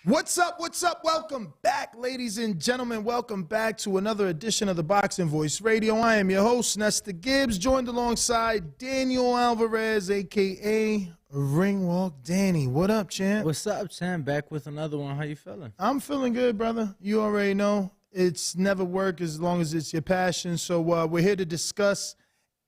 What's up? What's up? Welcome back, ladies and gentlemen. Welcome back to another edition of the Boxing Voice Radio. I am your host, Nesta Gibbs, joined alongside Daniel Alvarez, a.k.a. Ringwalk Danny. What up, champ? What's up, champ? Back with another one. How you feeling? I'm feeling good, brother. You already know. It's never work as long as it's your passion. So we're here to discuss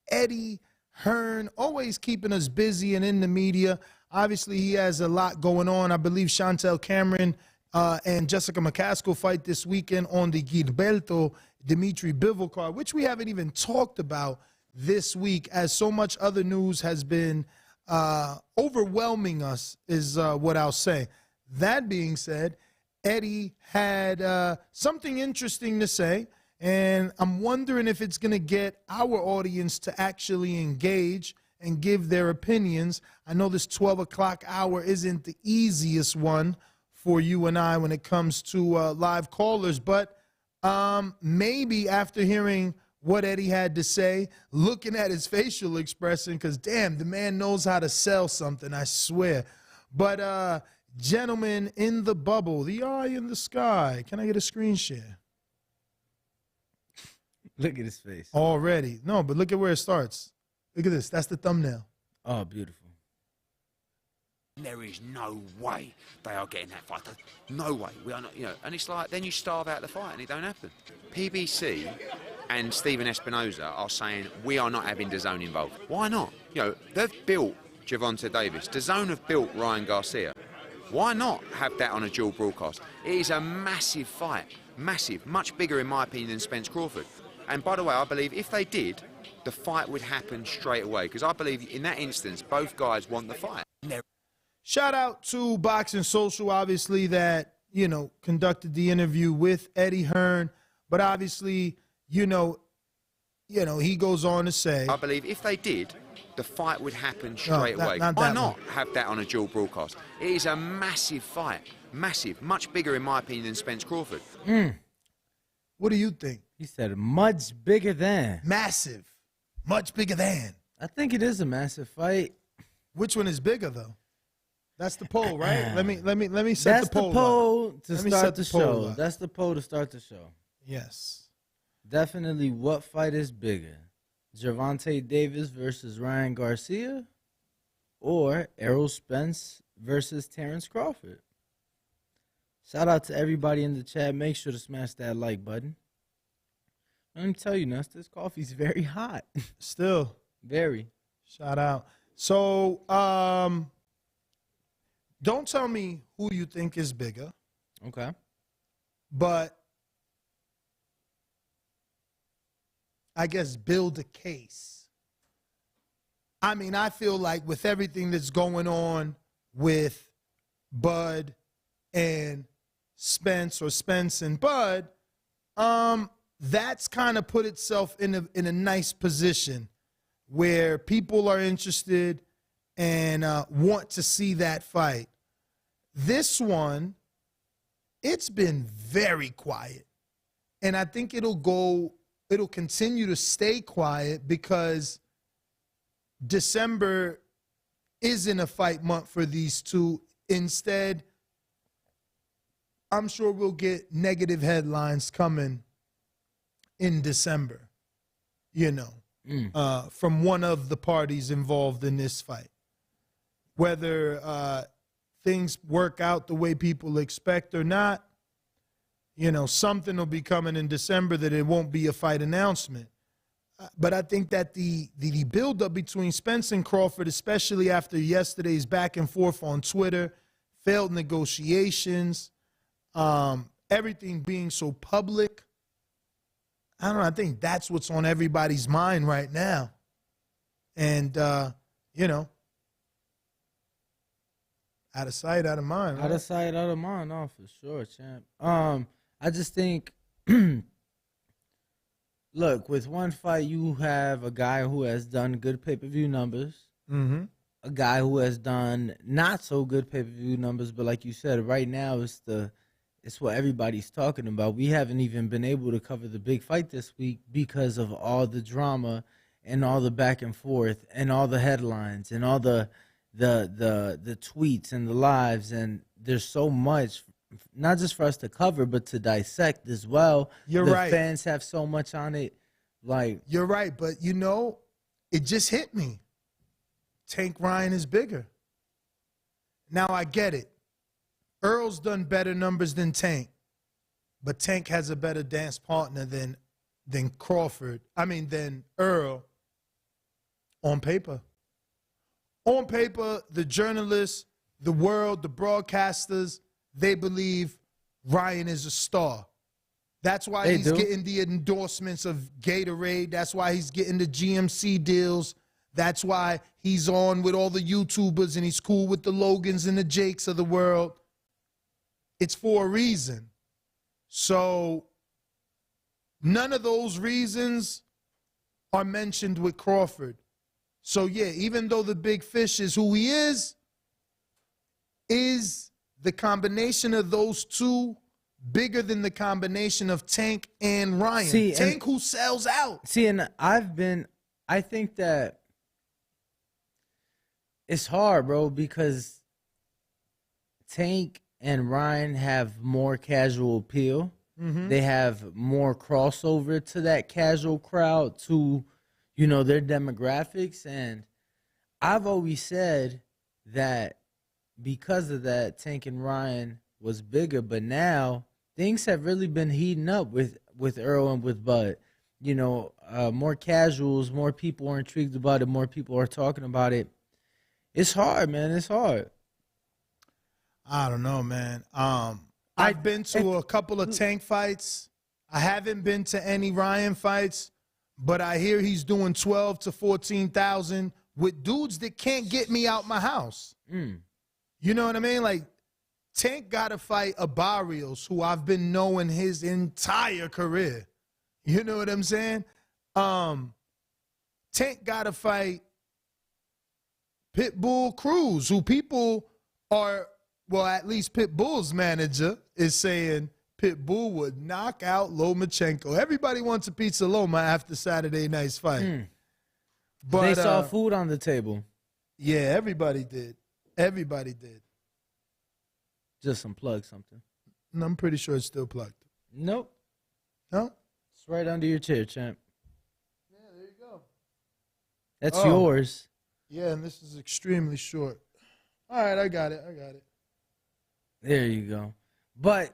Eddie Hearn, always keeping us busy and in the media. Obviously, he has a lot going on. I believe Chantel Cameron and Jessica McCaskill fight this weekend on the Gilberto Dimitri Bivol card, which we haven't even talked about this week, as so much other news has been overwhelming us, is what I'll say. That being said, Eddie had something interesting to say, and I'm wondering if it's going to get our audience to actually engage and give their opinions. I know this 12 o'clock hour isn't the easiest one for you and I when it comes to live callers, but maybe after hearing what Eddie had to say, looking at his facial expression, because damn, the man knows how to sell something, I swear. But gentlemen in the bubble, the eye in the sky, can I get a screen share? Look at his face. Already. No, but look at where it starts. Look at this. That's the thumbnail. Oh, beautiful. There is no way they are getting that fight. No way. We are not, and it's like, then you starve out the fight and it don't happen. PBC and Stephen Espinoza are saying, we are not having DAZN involved. Why not? They've built Gervonta Davis. DAZN have built Ryan Garcia. Why not have that on a dual broadcast? It is a massive fight. Massive. Much bigger, in my opinion, than Spence Crawford. And by the way, I believe if they did, the fight would happen straight away, because I believe in that instance, both guys want the fight. Shout out to Boxing Social, obviously, that, conducted the interview with Eddie Hearn. But obviously, he goes on to say, I believe if they did, the fight would happen straight away. Why not have that on a dual broadcast? It is a massive fight. Massive. Much bigger, in my opinion, than Spence Crawford. What do you think? He said much bigger than. Massive. Much bigger than. I think it is a massive fight. Which one is bigger, though? That's the poll, right? Let me set the poll. That's the poll up. to start the show. That's the poll to start the show. Yes. Definitely, what fight is bigger? Gervonta Davis versus Ryan Garcia, or Errol Spence versus Terrence Crawford? Shout out to everybody in the chat. Make sure to smash that like button. Let me tell you, Ness, this coffee's very hot. Still. Very. Shout out. So, don't tell me who you think is bigger. Okay. But I guess build a case. I mean, I feel like with everything that's going on with Bud and Spence, or Spence and Bud, that's kind of put itself in a nice position where people are interested and want to see that fight. This one, it's been very quiet. And I think it'll continue to stay quiet because December isn't a fight month for these two. Instead, I'm sure we'll get negative headlines coming in December, from one of the parties involved in this fight. Whether things work out the way people expect or not, something will be coming in December that it won't be a fight announcement. But I think that the buildup between Spence and Crawford, especially after yesterday's back and forth on Twitter, failed negotiations, everything being so public, I don't know, I think that's what's on everybody's mind right now. And, out of sight, out of mind. Right? Out of sight, out of mind. No, for sure, champ. I just think, look, with one fight, you have a guy who has done good pay-per-view numbers, a guy who has done not so good pay-per-view numbers, but like you said, right now it's what everybody's talking about. We haven't even been able to cover the big fight this week because of all the drama and all the back and forth and all the headlines and all the tweets and the lives, and there's so much not just for us to cover, but to dissect as well. You're the right. Fans have so much on it. Like, you're right, but you know, it just hit me. Tank Ryan is bigger. Now I get it. Earl's done better numbers than Tank, but Tank has a better dance partner than Crawford. I mean, than Earl on paper. On paper, the journalists, the world, the broadcasters, they believe Ryan is a star. That's why he's getting the endorsements of Gatorade. That's why he's getting the GMC deals. That's why he's on with all the YouTubers and he's cool with the Logans and the Jakes of the world. It's for a reason. So none of those reasons are mentioned with Crawford. So, yeah, even though the big fish is who he is the combination of those two bigger than the combination of Tank and Ryan. See, Tank who sells out. See, and I think that it's hard, bro, because Tank and Ryan have more casual appeal. Mm-hmm. They have more crossover to that casual crowd, to, you know, their demographics. And I've always said that because of that, Tank and Ryan was bigger. But now things have really been heating up with Earl and with Bud. You know, more casuals, more people are intrigued about it, more people are talking about it. It's hard, man. It's hard. I don't know, man. I've been to a couple of Tank fights. I haven't been to any Ryan fights, but I hear he's doing 12 to 14,000 with dudes that can't get me out my house. You know what I mean? Like, Tank got to fight a Barrios, who I've been knowing his entire career. You know what I'm saying? Tank got to fight Pitbull Cruz, who people are, well, at least Pitbull's manager is saying Pitbull would knock out Lomachenko. Everybody wants a piece of Loma after Saturday night's fight. But they saw food on the table. Yeah, everybody did. Everybody did. Just unplug something. And I'm pretty sure it's still plugged. Nope. No? It's right under your chair, champ. Yeah, there you go. That's yours. Yeah, and this is extremely short. All right, I got it. There you go. But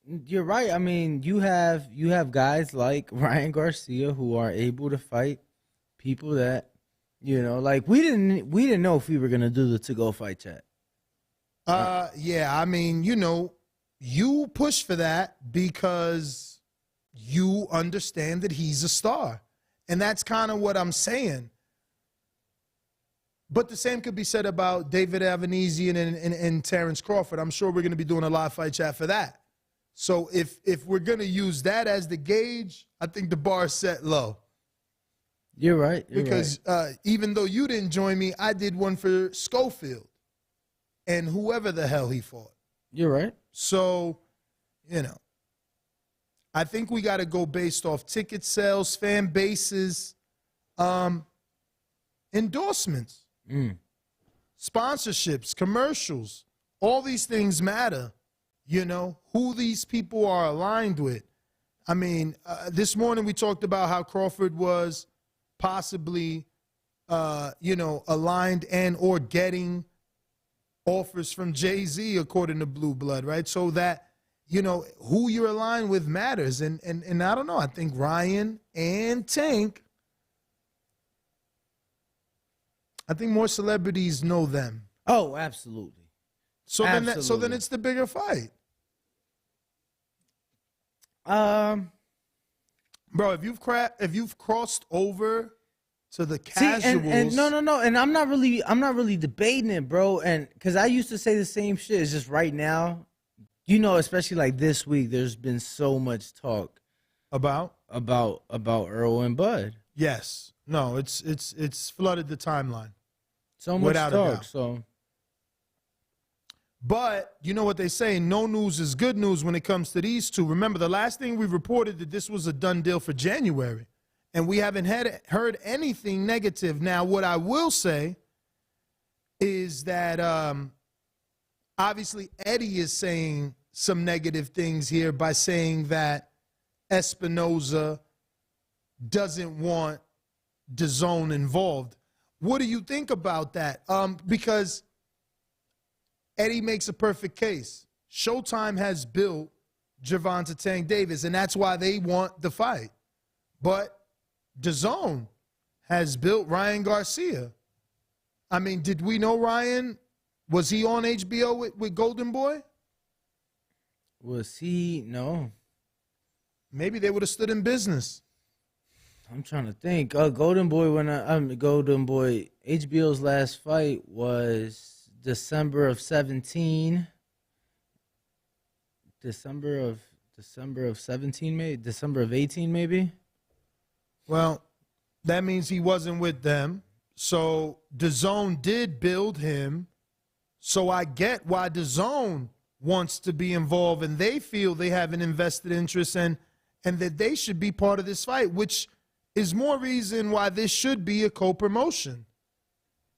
you're right. I mean, you have guys like Ryan Garcia who are able to fight people that, you know, like we didn't know if we were gonna do the to-go fight chat. Yeah, I mean, you know, you push for that because you understand that he's a star. And that's kind of what I'm saying. But the same could be said about David Avanesian and Terrence Crawford. I'm sure we're going to be doing a live fight chat for that. So if we're going to use that as the gauge, I think the bar is set low. You're right. Because even though you didn't join me, I did one for Schofield and whoever the hell he fought. You're right. So, you know, I think we got to go based off ticket sales, fan bases, endorsements. Sponsorships, commercials, all these things matter, you know, who these people are aligned with. I mean, this morning we talked about how Crawford was possibly, you know, aligned and or getting offers from Jay-Z, according to Blue Blood, right? So that, you know, who you're aligned with matters. And I don't know, I think Ryan and Tank, I think more celebrities know them. Oh, absolutely. So then it's the bigger fight. Bro, if you've crossed over to the casuals, and no, and I'm not really debating it, bro. And because I used to say the same shit. It's just right now, you know, especially like this week, there's been so much talk about Earl and Bud. Yes. No, it's flooded the timeline. So much without talk. a doubt. So, but you know what they say, no news is good news when it comes to these two. Remember, the last thing we reported that this was a done deal for January, and we haven't heard anything negative. Now, what I will say is that obviously Eddie is saying some negative things here by saying that Espinoza doesn't want DAZN involved. What do you think about that? Because Eddie makes a perfect case. Showtime has built Gervonta Tank Davis, and that's why they want the fight. But DAZN has built Ryan Garcia. I mean, did we know Ryan? Was he on HBO with Golden Boy? Was he? No. Maybe they would have stood in business. I'm trying to think. Golden Boy, HBO's last fight was December of 17. December of 17, maybe? December of 18, maybe? Well, that means he wasn't with them. So DAZN did build him. So I get why DAZN wants to be involved, and they feel they have an invested interest and that they should be part of this fight, which is more reason why this should be a co-promotion.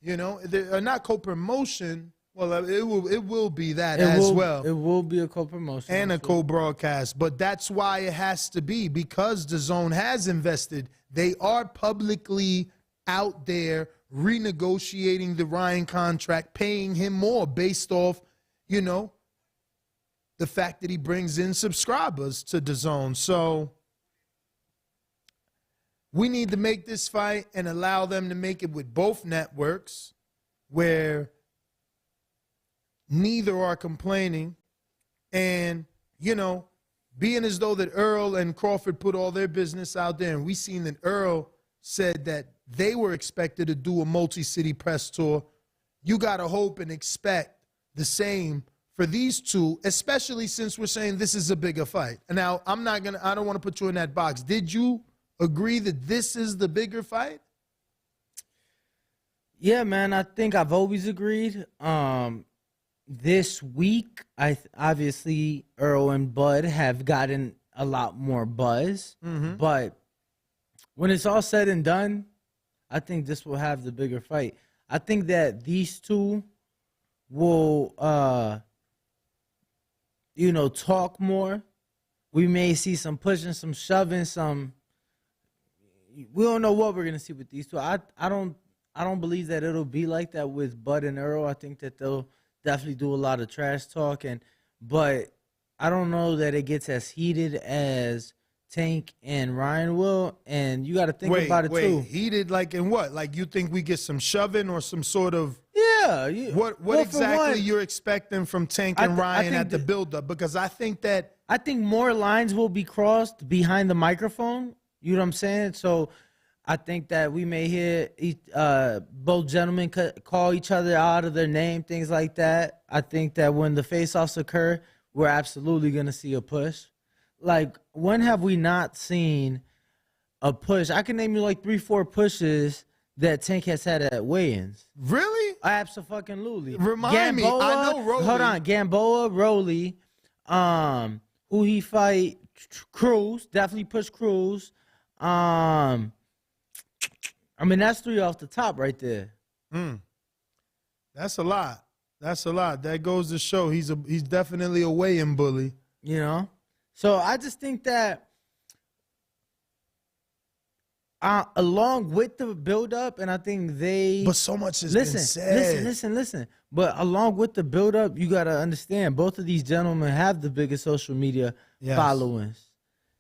You know, not co-promotion. Well, it will be that as well. It will be a co-promotion. And a co-broadcast. But that's why it has to be, because DAZN has invested. They are publicly out there renegotiating the Ryan contract, paying him more based off, you know, the fact that he brings in subscribers to DAZN. So we need to make this fight and allow them to make it with both networks where neither are complaining. And, you know, being as though that Earl and Crawford put all their business out there, and we seen that Earl said that they were expected to do a multi-city press tour, you got to hope and expect the same for these two, especially since we're saying this is a bigger fight. And now, I don't want to put you in that box. Did you agree that this is the bigger fight? Yeah, man, I think I've always agreed. This week, obviously Earl and Bud have gotten a lot more buzz, but when it's all said and done, I think this will have the bigger fight. I think that these two will, talk more. We may see some pushing, some shoving, we don't know what we're gonna see with these two. I don't believe that it'll be like that with Bud and Earl. I think that they'll definitely do a lot of trash talk, but I don't know that it gets as heated as Tank and Ryan will. And you got to think about it too. Heated like in what? Like you think we get some shoving or some sort of? Yeah. What exactly you're expecting from Tank and Ryan at the build-up? Because I think more lines will be crossed behind the microphone. You know what I'm saying? So I think that we may hear both gentlemen call each other out of their name, things like that. I think that when the face-offs occur, we're absolutely going to see a push. Like, when have we not seen a push? I can name you like 3-4 pushes that Tank has had at weigh-ins. Really? Absolutely. Remind me. I know Rolly. Hold on. Gamboa, Rolly, who he fight? Cruz. Definitely push Cruz. I mean, that's 3 off the top right there. That's a lot. That goes to show he's definitely a weigh-in bully. You know? So I just think that along with the build-up, and I think But so much has been said. Listen. But along with the build-up, you got to understand, both of these gentlemen have the biggest social media followings.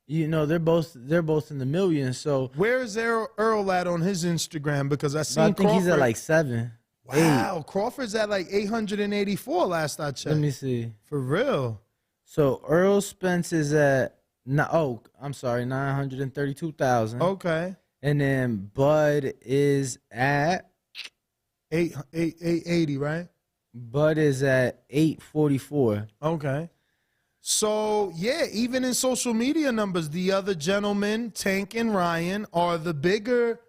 You know, they're both in the millions. So where is Earl at on his Instagram? Because I think Crawford, he's at like 7. Wow, 8. Crawford's at like 884 last I checked. Let me see. For real. So Earl Spence is at 932,000. Okay. And then Bud is at 880, right? Bud is at 844. Okay. So, yeah, even in social media numbers, the other gentlemen, Tank and Ryan, are the bigger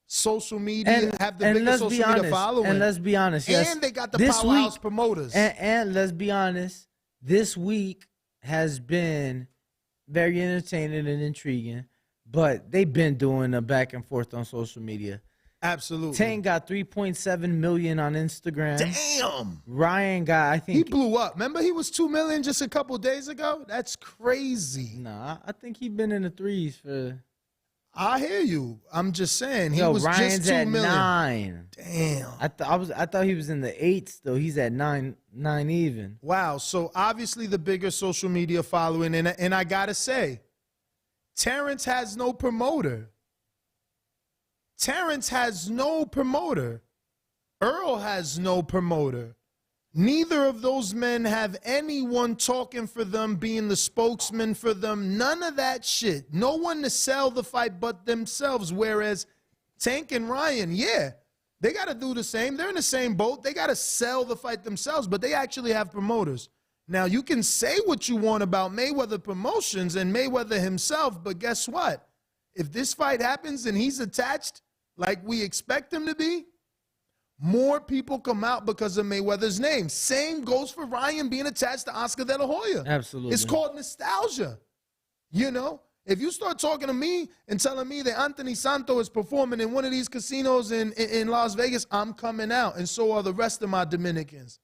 social media, have the bigger social media following. And let's be honest, yes. And they got the powerhouse promoters. And let's be honest, this week has been very entertaining and intriguing, but they've been doing a back and forth on social media. Absolutely. Tank got 3.7 million on Instagram. Damn. Ryan got, I think He blew up. Remember he was 2 million just a couple days ago? That's crazy. Nah, I think he been in the threes for. I hear you. I'm just saying he Yo, was Ryan's just 2 at million. 9. Damn. I thought he was in the 8s though. He's at 9 even. Wow. So obviously the bigger social media following, and I gotta say, Terrence has no promoter. Terrence has no promoter. Earl has no promoter. Neither of those men have anyone talking for them, being the spokesman for them. None of that shit. No one to sell the fight but themselves. Whereas Tank and Ryan, yeah, they got to do the same. They're in the same boat. They got to sell the fight themselves, but they actually have promoters. Now, you can say what you want about Mayweather Promotions and Mayweather himself, but guess what? If this fight happens and he's attached like we expect him to be, more people come out because of Mayweather's name. Same goes for Ryan being attached to Oscar De La Hoya. Absolutely. It's called nostalgia. You know, if you start talking to me and telling me that Anthony Santo is performing in one of these casinos in Las Vegas, I'm coming out, and so are the rest of my Dominicans.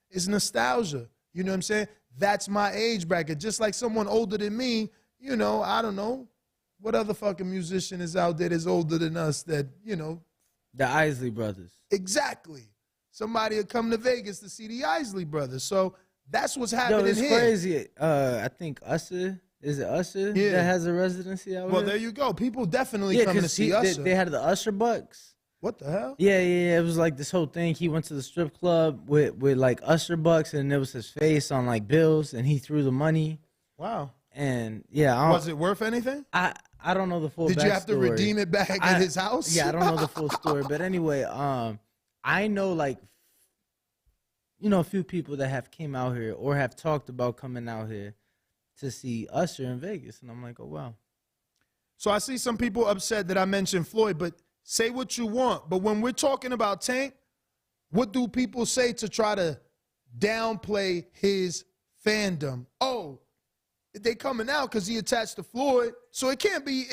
It's nostalgia. You know what I'm saying? That's my age bracket. Just like someone older than me, you know, I don't know. What other fucking musician is out there that's older than us that, you know? The Isley Brothers. Exactly. Somebody will come to Vegas to see the Isley Brothers. So that's what's happening Yo, it's here. crazy. I think Usher, is it Usher that has a residency out Well, here? there you go. People definitely come to see Usher. They had the Usher Bucks. What the hell? Yeah. It was like this whole thing. He went to the strip club with like Usher Bucks, and there was his face on like bills, and he threw the money. Wow. And yeah, was it worth anything? I don't know the full. Did you have to redeem it back at his house? Yeah, I don't know the full story, but anyway, I know like, you know, a few people that have came out here or have talked about coming out here to see Usher in Vegas, and I'm like, oh wow. So I see some people upset that I mentioned Floyd, but say what you want. But when we're talking about Tank, what do people say to try to downplay his fandom? Oh, they coming out because he attached to Floyd, so it can't be.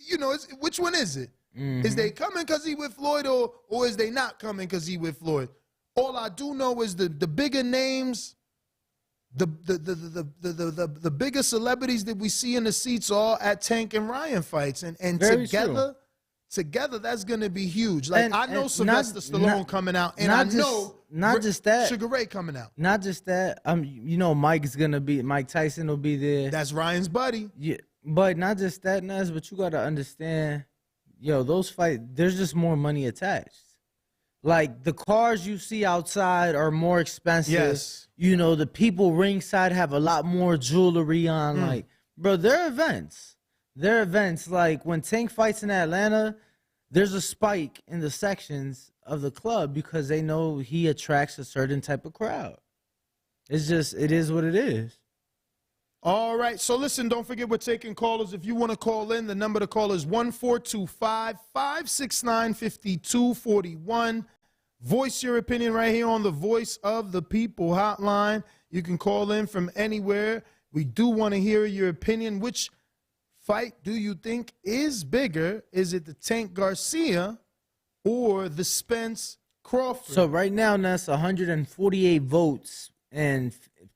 You know, which one is it? Mm-hmm. Is they coming because he with Floyd, or is they not coming because he with Floyd? All I do know is the bigger names, the bigger celebrities that we see in the seats are at Tank and Ryan fights, and together that's gonna be huge. Like I know Sylvester Stallone coming out, and I know not just that Sugar Ray coming out. Not just that. You know, Mike Tyson will be there. That's Ryan's buddy. Yeah, but not just that, Naz. But you gotta understand, yo, those fights. There's just more money attached. Like the cars you see outside are more expensive. Yes. You know, the people ringside have a lot more jewelry on. Like, bro, they're events. Their events, like when Tank fights in Atlanta, there's a spike in the sections of the club because they know he attracts a certain type of crowd. It is what it is. All right, so listen, don't forget we're taking callers. If you want to call in, the number to call is 1-425-569-5241. Voice your opinion right here on the Voice of the People hotline. You can call in from anywhere. We do want to hear your opinion. Which fight do you think is bigger? Is it the Tank Garcia or the Spence Crawford? So right now, that's 148 votes and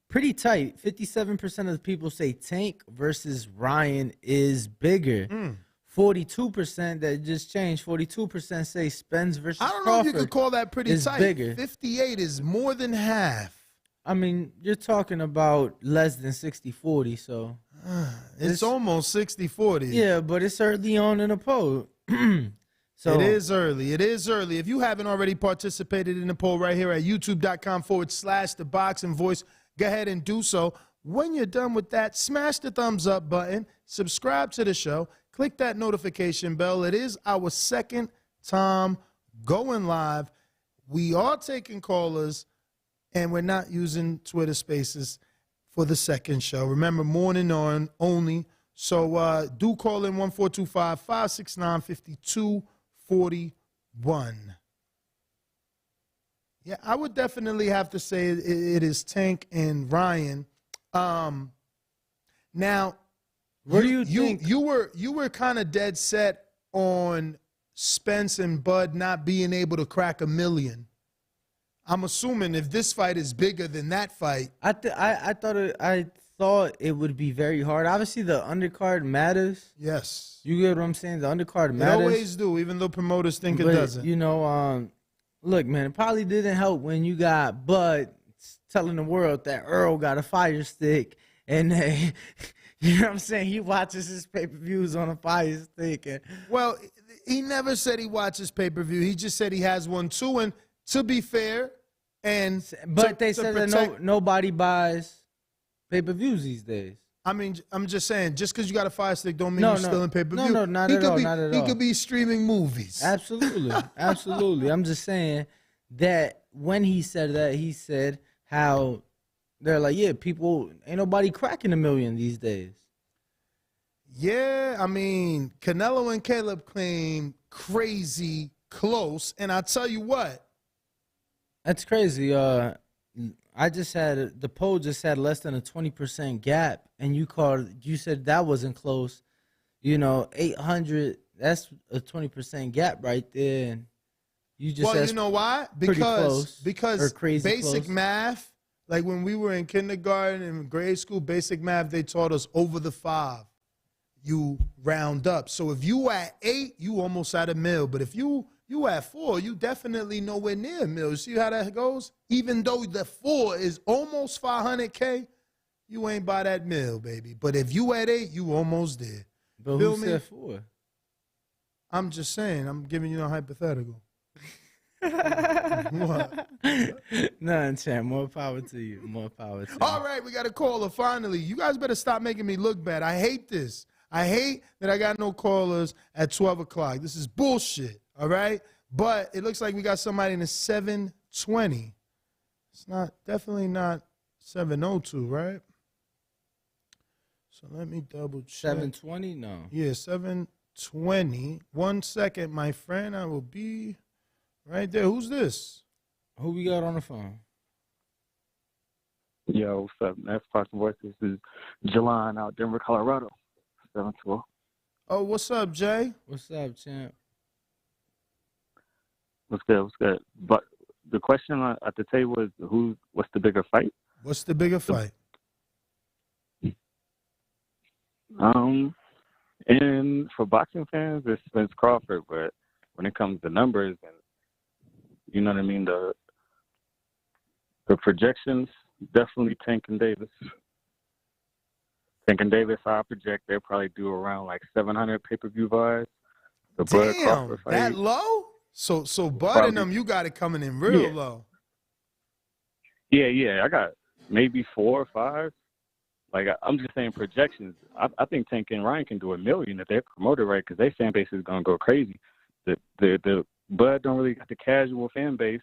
pretty tight. 57% of the people say Tank versus Ryan is bigger. 42% that just changed. 42% say Spence versus Crawford. I don't know if you could call that pretty tight. Bigger. 58 is more than half. I mean, you're talking about less than 60-40, so. It's almost 60-40. Yeah, but it's early on in the poll. So it is early. It is early. If you haven't already participated in the poll right here at youtube.com/The Boxing Voice, go ahead and do so. When you're done with that, smash the thumbs up button, subscribe to the show, click that notification bell. It is our second time going live. We are taking callers, and we're not using Twitter Spaces for the second show. Remember, morning on only. So do call in 1-425-569-5241. Yeah, I would definitely have to say it is Tank and Ryan. Now, what do you think? You were kind of dead set on Spence and Bud not being able to crack 1 million. I'm assuming if this fight is bigger than that fight. I thought it would be very hard. Obviously, the undercard matters. Yes. You get what I'm saying? The undercard It matters. always do, even though promoters think it But, doesn't. you know, look, man, it probably didn't help when you got Bud telling the world that Earl got a fire stick, and they, you know what I'm saying? He watches his pay-per-views on a fire stick. And Well, he never said he watches pay-per-view. He just said he has one too. And to be fair, but they said that nobody buys pay-per-views these days. I mean, I'm just saying, just because you got a fire stick don't mean you're still in pay-per-view. No, not at all. Not at all. He could be streaming movies. Absolutely. Absolutely. I'm just saying that when he said that, he said how they're like, yeah, people, ain't nobody cracking 1 million these days. Yeah, I mean, Canelo and Caleb claim crazy close. And I'll tell you what. That's crazy. I just had the poll just had less than a 20% gap, and you said that wasn't close. You know, 800. That's a 20% gap right there. And you just you know why? Because basic close. math, like when we were in kindergarten and grade school, basic math, they taught us over the 5, you round up. So if you at 8, you almost at 1 mil. But if you at 4, you definitely nowhere near 1 mil. See how that goes? Even though the 4 is almost 500K, you ain't by that mil, baby. But if you at 8, you almost there. But who said 4? I'm just saying. I'm giving you a hypothetical. What? None, champ. More power to you. More power to you. All right, we got a caller finally. You guys better stop making me look bad. I hate this. I hate that I got no callers at 12 o'clock. This is bullshit. All right? But it looks like we got somebody in the 720. It's definitely not 702, right? So let me double check. 720? No. Yeah, 720. 1 second, my friend. I will be right there. Who's this? Who we got on the phone? Yo, what's up? That's Parker Voice. This is Jelon out Denver, Colorado. 712. Oh, what's up, Jay? What's up, champ? What's good? What's good? But the question at the table is what's the bigger fight? What's the bigger fight? And for boxing fans, it's Spence Crawford. But when it comes to numbers and you know what I mean, the projections, definitely Tank and Davis. Tank and Davis, I project they'll probably do around like 700 pay-per-view buys. The Bud Crawford fight, that low? So Bud and them, you got it coming in real low. Yeah. I got maybe 4 or 5. Like, I'm just saying projections. I think Tank and Ryan can do 1 million if they're promoted right, because their fan base is going to go crazy. The Bud don't really got the casual fan base.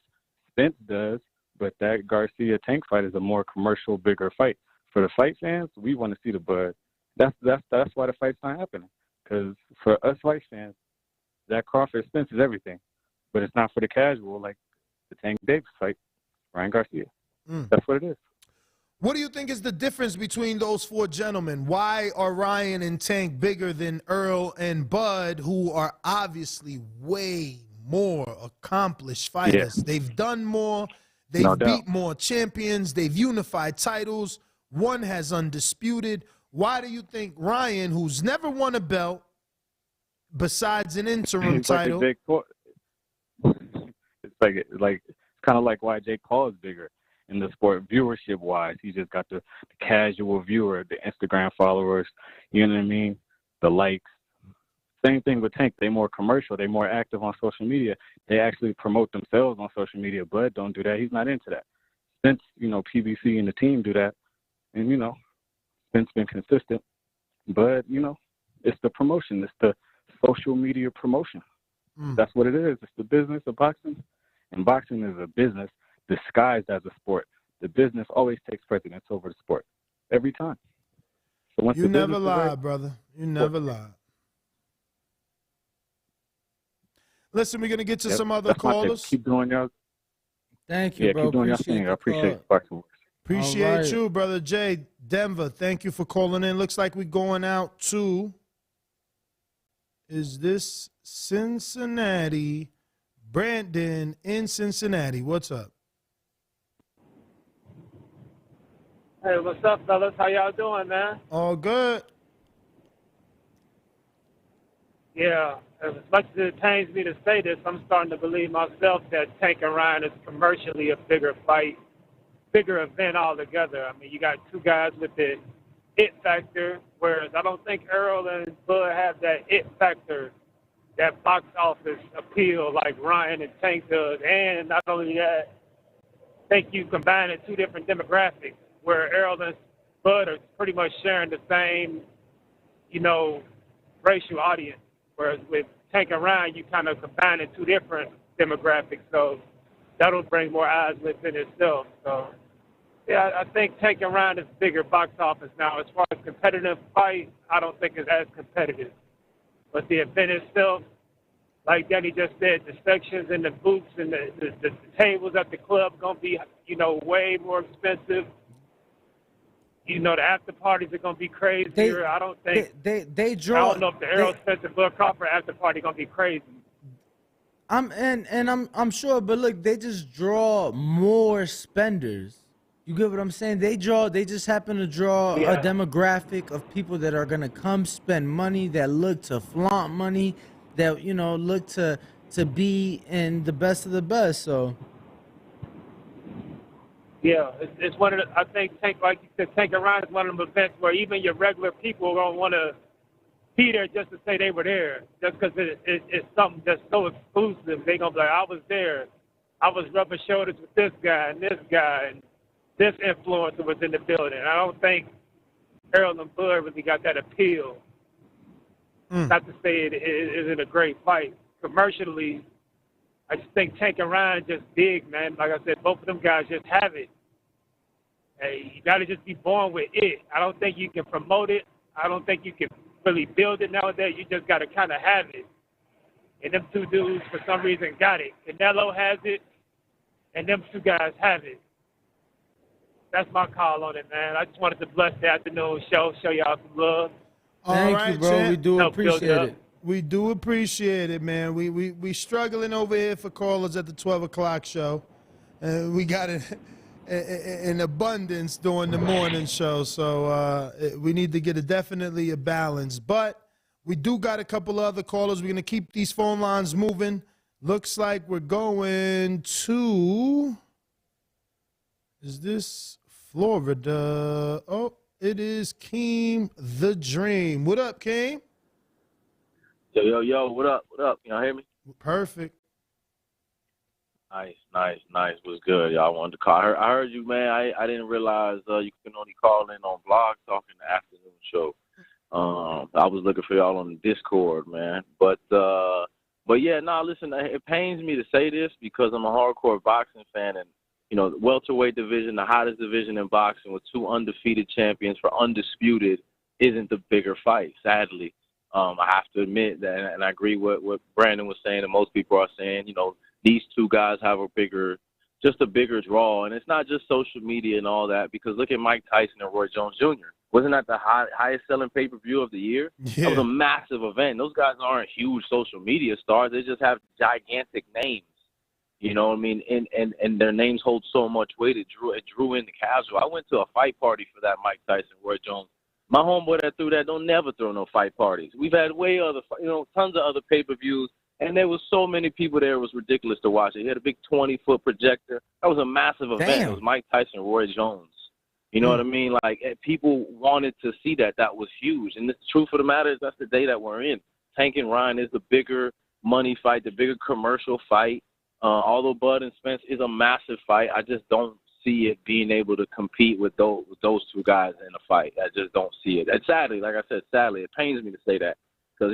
Spence does, but that Garcia Tank fight is a more commercial, bigger fight. For the fight fans, we want to see the Bud. That's why the fight's not happening. Because for us fight fans, that Crawford Spence is everything. But it's not for the casual, like the Tank Davis fight, Ryan Garcia. That's what it is. What do you think is the difference between those 4 gentlemen? Why are Ryan and Tank bigger than Earl and Bud, who are obviously way more accomplished fighters? Yeah. They've done more. They've beat more champions. They've unified titles. One has undisputed. Why do you think Ryan, who's never won a belt besides an interim title? It's kind of like why Jake Paul is bigger in the sport viewership wise. He just got the casual viewer, the Instagram followers, you know what I mean? The likes. Same thing with Tank. They more commercial. They more active on social media. They actually promote themselves on social media. Bud don't do that. He's not into that. Since, PBC and the team do that, and, Spence been consistent. But, it's the promotion. It's the social media promotion. That's what it is. It's the business of boxing. And boxing is a business disguised as a sport. The business always takes precedence over the sport. Every time. So once you never lie, brother. You never lie. Listen, we're going to get to some other callers. Keep doing y'all. Thank you, bro. Keep doing your thing. I appreciate Boxing Voice. Appreciate you, brother Jay. Denver, thank you for calling in. Looks like we're going out to, Is this Cincinnati? Brandon in Cincinnati. What's up? Hey, what's up, fellas? How y'all doing, man? All good. Yeah, as much as it pains me to say this, I'm starting to believe myself that Tank and Ryan is commercially a bigger fight, bigger event altogether. I mean, you got two guys with the it factor, whereas I don't think Earl and Bud have that it factor, that box office appeal like Ryan and Tank does. And not only that, I think you combine it two different demographics, where Earl and Bud are pretty much sharing the same, racial audience. Whereas with Tank and Ryan, you kind of combine it two different demographics. So that'll bring more eyes within itself. So, yeah, I think Tank and Ryan is bigger box office now. As far as competitive fight, I don't think it's as competitive. But the event itself, like Danny just said, the sections and the booths and the tables at the club going to be, way more expensive. The after parties are gonna be crazier. I don't think they draw. I don't know if the Errol Spencer Bud Crawford after party gonna be crazy. I'm sure, but look, they just draw more spenders. You get what I'm saying? They just happen to draw a demographic of people that are gonna come spend money, that look to flaunt money, that look to be in the best of the best. So. Yeah, it's one of the, I think Tank, like you said, Tank and Ryan is one of them events where even your regular people don't want to be there just to say they were there, just because it's something that's so exclusive. They're going to be like, I was there. I was rubbing shoulders with this guy, and this influencer was in the building. I don't think Earl and Bud really got that appeal. Not to say it isn't a great fight. Commercially, I just think Tank and Ryan just big, man. Like I said, both of them guys just have it. Hey, you got to just be born with it. I don't think you can promote it. I don't think you can really build it nowadays. You just got to kind of have it. And them two dudes, for some reason, got it. Canelo has it, and them two guys have it. That's my call on it, man. I just wanted to bless the afternoon show y'all some love. Thank you, bro. Champ. We do appreciate it. We do appreciate it, man. We struggling over here for callers at the 12 o'clock show. We got it in abundance during the morning show, so we need to get definitely a balance. But we do got a couple other callers. We're going to keep these phone lines moving. Looks like we're going to, is this Florida? Oh, it is Keem the Dream. What up, Keem? Yo, what up? Y'all hear me? Perfect. Nice. Was good. Y'all wanted to call. I heard you, man. I didn't realize you can only call in on Blog Talk in the afternoon show. I was looking for y'all on the Discord, man. But yeah, listen, it pains me to say this because I'm a hardcore boxing fan, and the welterweight division, the hottest division in boxing with two undefeated champions for undisputed, isn't the bigger fight, sadly. I have to admit that, and I agree with what Brandon was saying, and most people are saying, these two guys have a bigger draw. And it's not just social media and all that, because look at Mike Tyson and Roy Jones Jr. Wasn't that the highest selling pay-per-view of the year? Yeah. That was a massive event. Those guys aren't huge social media stars. They just have gigantic names. You know what I mean? And their names hold so much weight. It drew in the casual. I went to a fight party for that Mike Tyson, Roy Jones. My homeboy that threw that don't never throw no fight parties. We've had tons of other pay-per-views, and there was so many people there. It was ridiculous to watch it. He had a big 20-foot projector. That was a massive event. Damn. It was Mike Tyson, Roy Jones. You know what I mean? Like, people wanted to see that. That was huge. And the truth of the matter is that's the day that we're in. Tank and Ryan is the bigger money fight, the bigger commercial fight. Although Bud and Spence is a massive fight, I just don't see it being able to compete with those two guys in a fight. I just don't see it. And sadly, like I said, it pains me to say that. Because,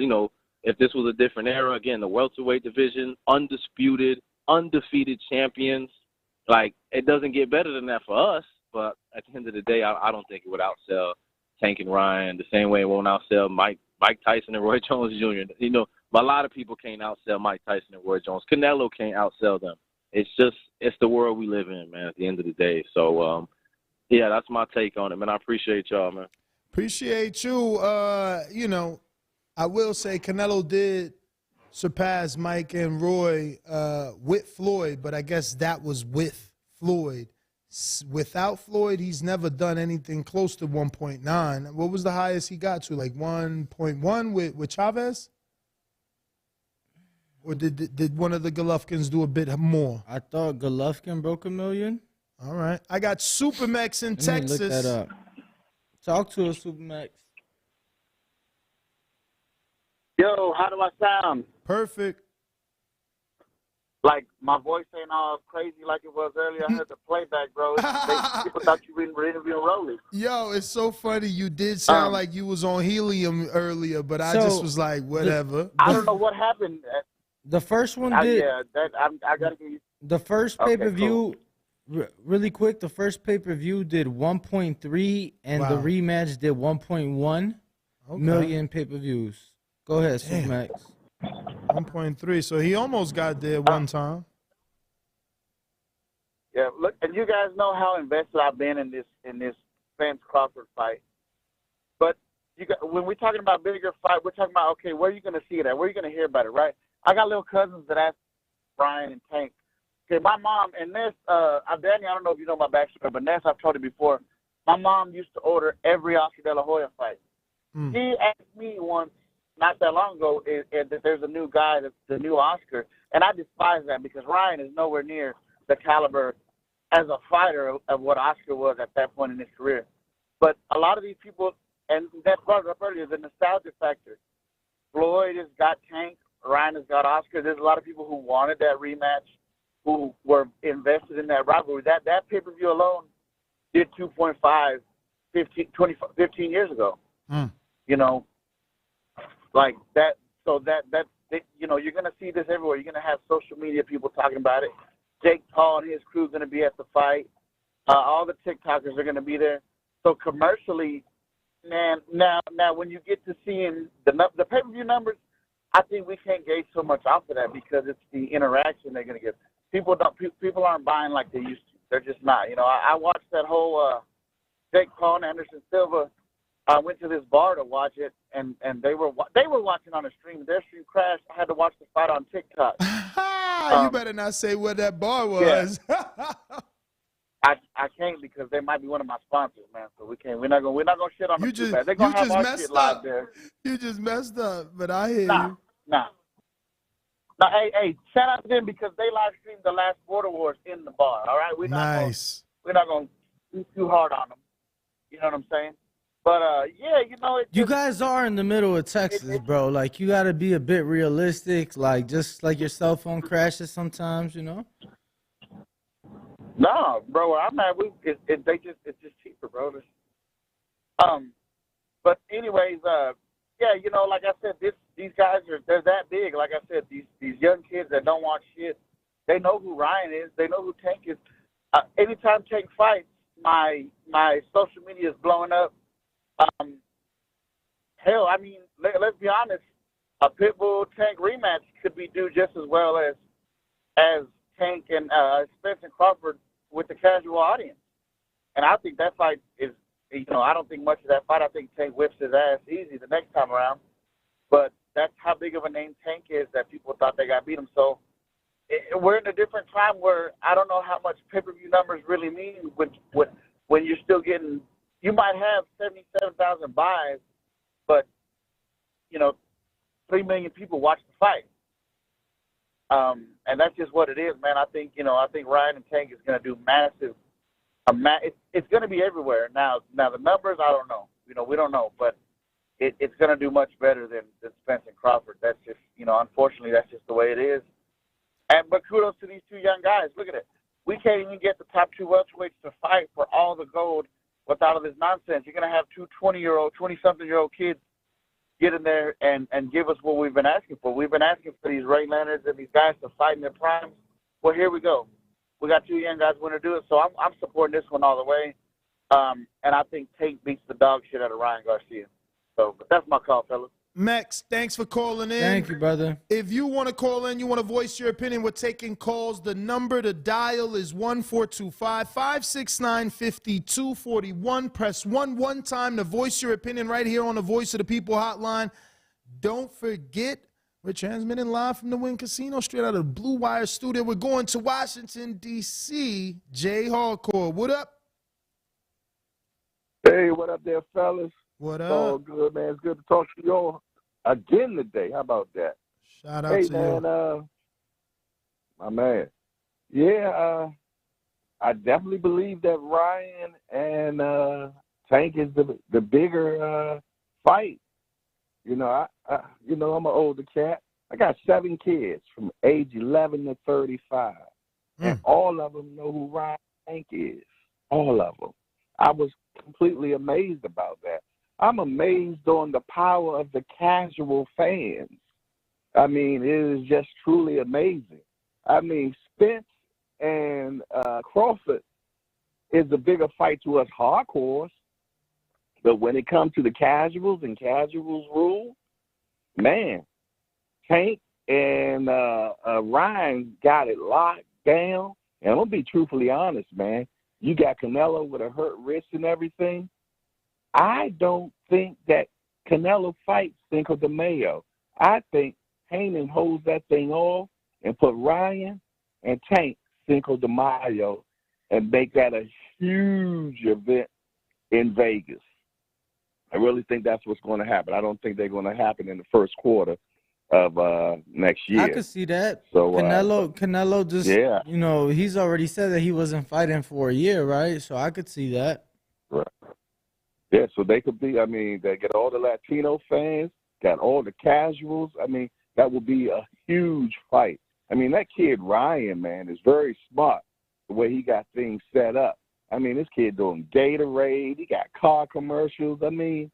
if this was a different era, again, the welterweight division, undisputed, undefeated champions, like, it doesn't get better than that for us. But at the end of the day, I don't think it would outsell Tank and Ryan the same way it won't outsell Mike Tyson and Roy Jones Jr. A lot of people can't outsell Mike Tyson and Roy Jones. Canelo can't outsell them. It's the world we live in, man, at the end of the day. So, yeah, that's my take on it, man. I appreciate y'all, man. Appreciate you. I will say Canelo did surpass Mike and Roy with Floyd, but I guess that was with Floyd. Without Floyd, he's never done anything close to 1.9. What was the highest he got to? Like 1.1 with Chavez? Or did one of the Golovkins do a bit more? I thought Golovkin broke 1 million. All right. I got Supermax in Texas. Let me look that up. Talk to us, Supermax. Yo, how do I sound? Perfect. Like my voice ain't all crazy like it was earlier. I heard the playback, bro. People thought you were interviewing Rolly. Yo, it's so funny. You did sound like you was on helium earlier, but I just was like, whatever. I don't know what happened. The first one did. Yeah, I gotta get you. The first pay-per-view, cool. Really quick, the first pay-per-view did 1.3, and the rematch did 1.1 million pay-per-views. Go ahead, Supermax. 1.3, so he almost got there one time. Yeah, look, and you guys know how invested I've been in this Spence Crawford fight. But when we're talking about bigger fight, we're talking about, okay, where are you going to see it at? Where are you going to hear about it, right? I got little cousins that ask Brian and Tank. Okay, my mom, and Ness, Danny, I don't know if you know my backstory, but Ness, I've told you before, my mom used to order every Oscar De La Hoya fight. She asked me once, not that long ago, that there's a new guy, that's the new Oscar, and I despise that because Ryan is nowhere near the caliber as a fighter of what Oscar was at that point in his career. But a lot of these people, and that brought it up earlier, the nostalgia factor. Floyd has got Tank, Ryan has got Oscar. There's a lot of people who wanted that rematch, who were invested in that rivalry. That pay-per-view alone did 2.5 15 years ago. You know, like that. So that you know, you're going to see this everywhere. You're going to have social media people talking about it. Jake Paul and his crew are going to be at the fight. All the TikTokers are going to be there. So commercially, man, now when you get to seeing the pay-per-view numbers, I think we can't gauge so much off of that because it's the interaction they're going to get. People aren't buying like they used to. They're just not. You know, I watched that whole Jake Paul and Anderson Silva. I went to this bar to watch it, and they were watching on a stream. Their stream crashed. I had to watch the fight on TikTok. You better not say what that bar was. Yeah. I can't because they might be one of my sponsors, man. So we can't. We're not gonna shit on them too bad. They're gonna have our shit live there. You just messed up, but I hear you. Nah. Hey, shout out to them because they live streamed the last Border Wars in the bar. All right, we're not gonna be too hard on them. You know what I'm saying? But yeah, you know, you guys are in the middle of Texas, bro. Like you got to be a bit realistic. Like just like your cell phone crashes sometimes, you know. No, bro, where I'm at, it's just cheaper, bro. But anyways, yeah, you know, like I said, these guys they're that big. Like I said, these young kids that don't watch shit, they know who Ryan is. They know who Tank is. Anytime Tank fights, my social media is blowing up. Hell, I mean, let's be honest. A Pitbull Tank rematch could be due just as well as Tank and Spence and Crawford with the casual audience. And I think that fight is, you know, I don't think much of that fight. I think Tank whips his ass easy the next time around. But that's how big of a name Tank is that people thought they got beat him. So we're in a different time where I don't know how much pay-per-view numbers really mean when you're still getting. You might have 77,000 buys, but, you know, 3 million people watch the fight. And that's just what it is, man. I think Ryan and Tank is going to do massive. It's going to be everywhere. Now the numbers, I don't know. You know, we don't know, but it's going to do much better than Spence and Crawford. That's just, you know, unfortunately, that's just the way it is. But kudos to these two young guys. Look at it. We can't even get the top two welterweights to fight for all the gold without all this nonsense. You're going to have two 20-something-year-old kids get in there and give us what we've been asking for. We've been asking for these Ray Leonards and these guys to fight in their primes. Well, here we go. We got two young guys who want to do it, so I'm supporting this one all the way. And I think Tank beats the dog shit out of Ryan Garcia. So, but that's my call, fellas. Max, thanks for calling in. Thank you, brother. If you want to call in, you want to voice your opinion, we're taking calls. The number to dial is 1-425-569-5241. Press 1 time to voice your opinion right here on the Voice of the People hotline. Don't forget, we're transmitting live from the Wynn Casino, straight out of the Blue Wire studio. We're going to Washington, D.C. Jay Hardcore, what up? Hey, what up there, fellas? What up? Oh, good, man. It's good to talk to you all again today. How about that? Shout out to man, you. My man. Yeah, I definitely believe that Ryan and Tank is the bigger fight. You know, I'm an older cat. I got 7 kids from age 11 to 35, and all of them know who Ryan Tank is. All of them. I was completely amazed about that. I'm amazed on the power of the casual fans. I mean, it is just truly amazing. I mean, Spence and Crawford is a bigger fight to us hardcores, but when it comes to the casuals and casuals rule, man, Tank and Ryan got it locked down. And I'm going to be truthfully honest, man. You got Canelo with a hurt wrist and everything. I don't think that Canelo fights Cinco de Mayo. I think Heyman holds that thing off and put Ryan and Tank Cinco de Mayo and make that a huge event in Vegas. I really think that's what's going to happen. I don't think they're going to happen in the first quarter of next year. I could see that. So Canelo just, you know, he's already said that he wasn't fighting for a year, right? So I could see that. Right. Yeah, so they could be, I mean, they get all the Latino fans, got all the casuals. I mean, that would be a huge fight. I mean, that kid Ryan, man, is very smart the way he got things set up. I mean, this kid doing Gatorade, he got car commercials. I mean,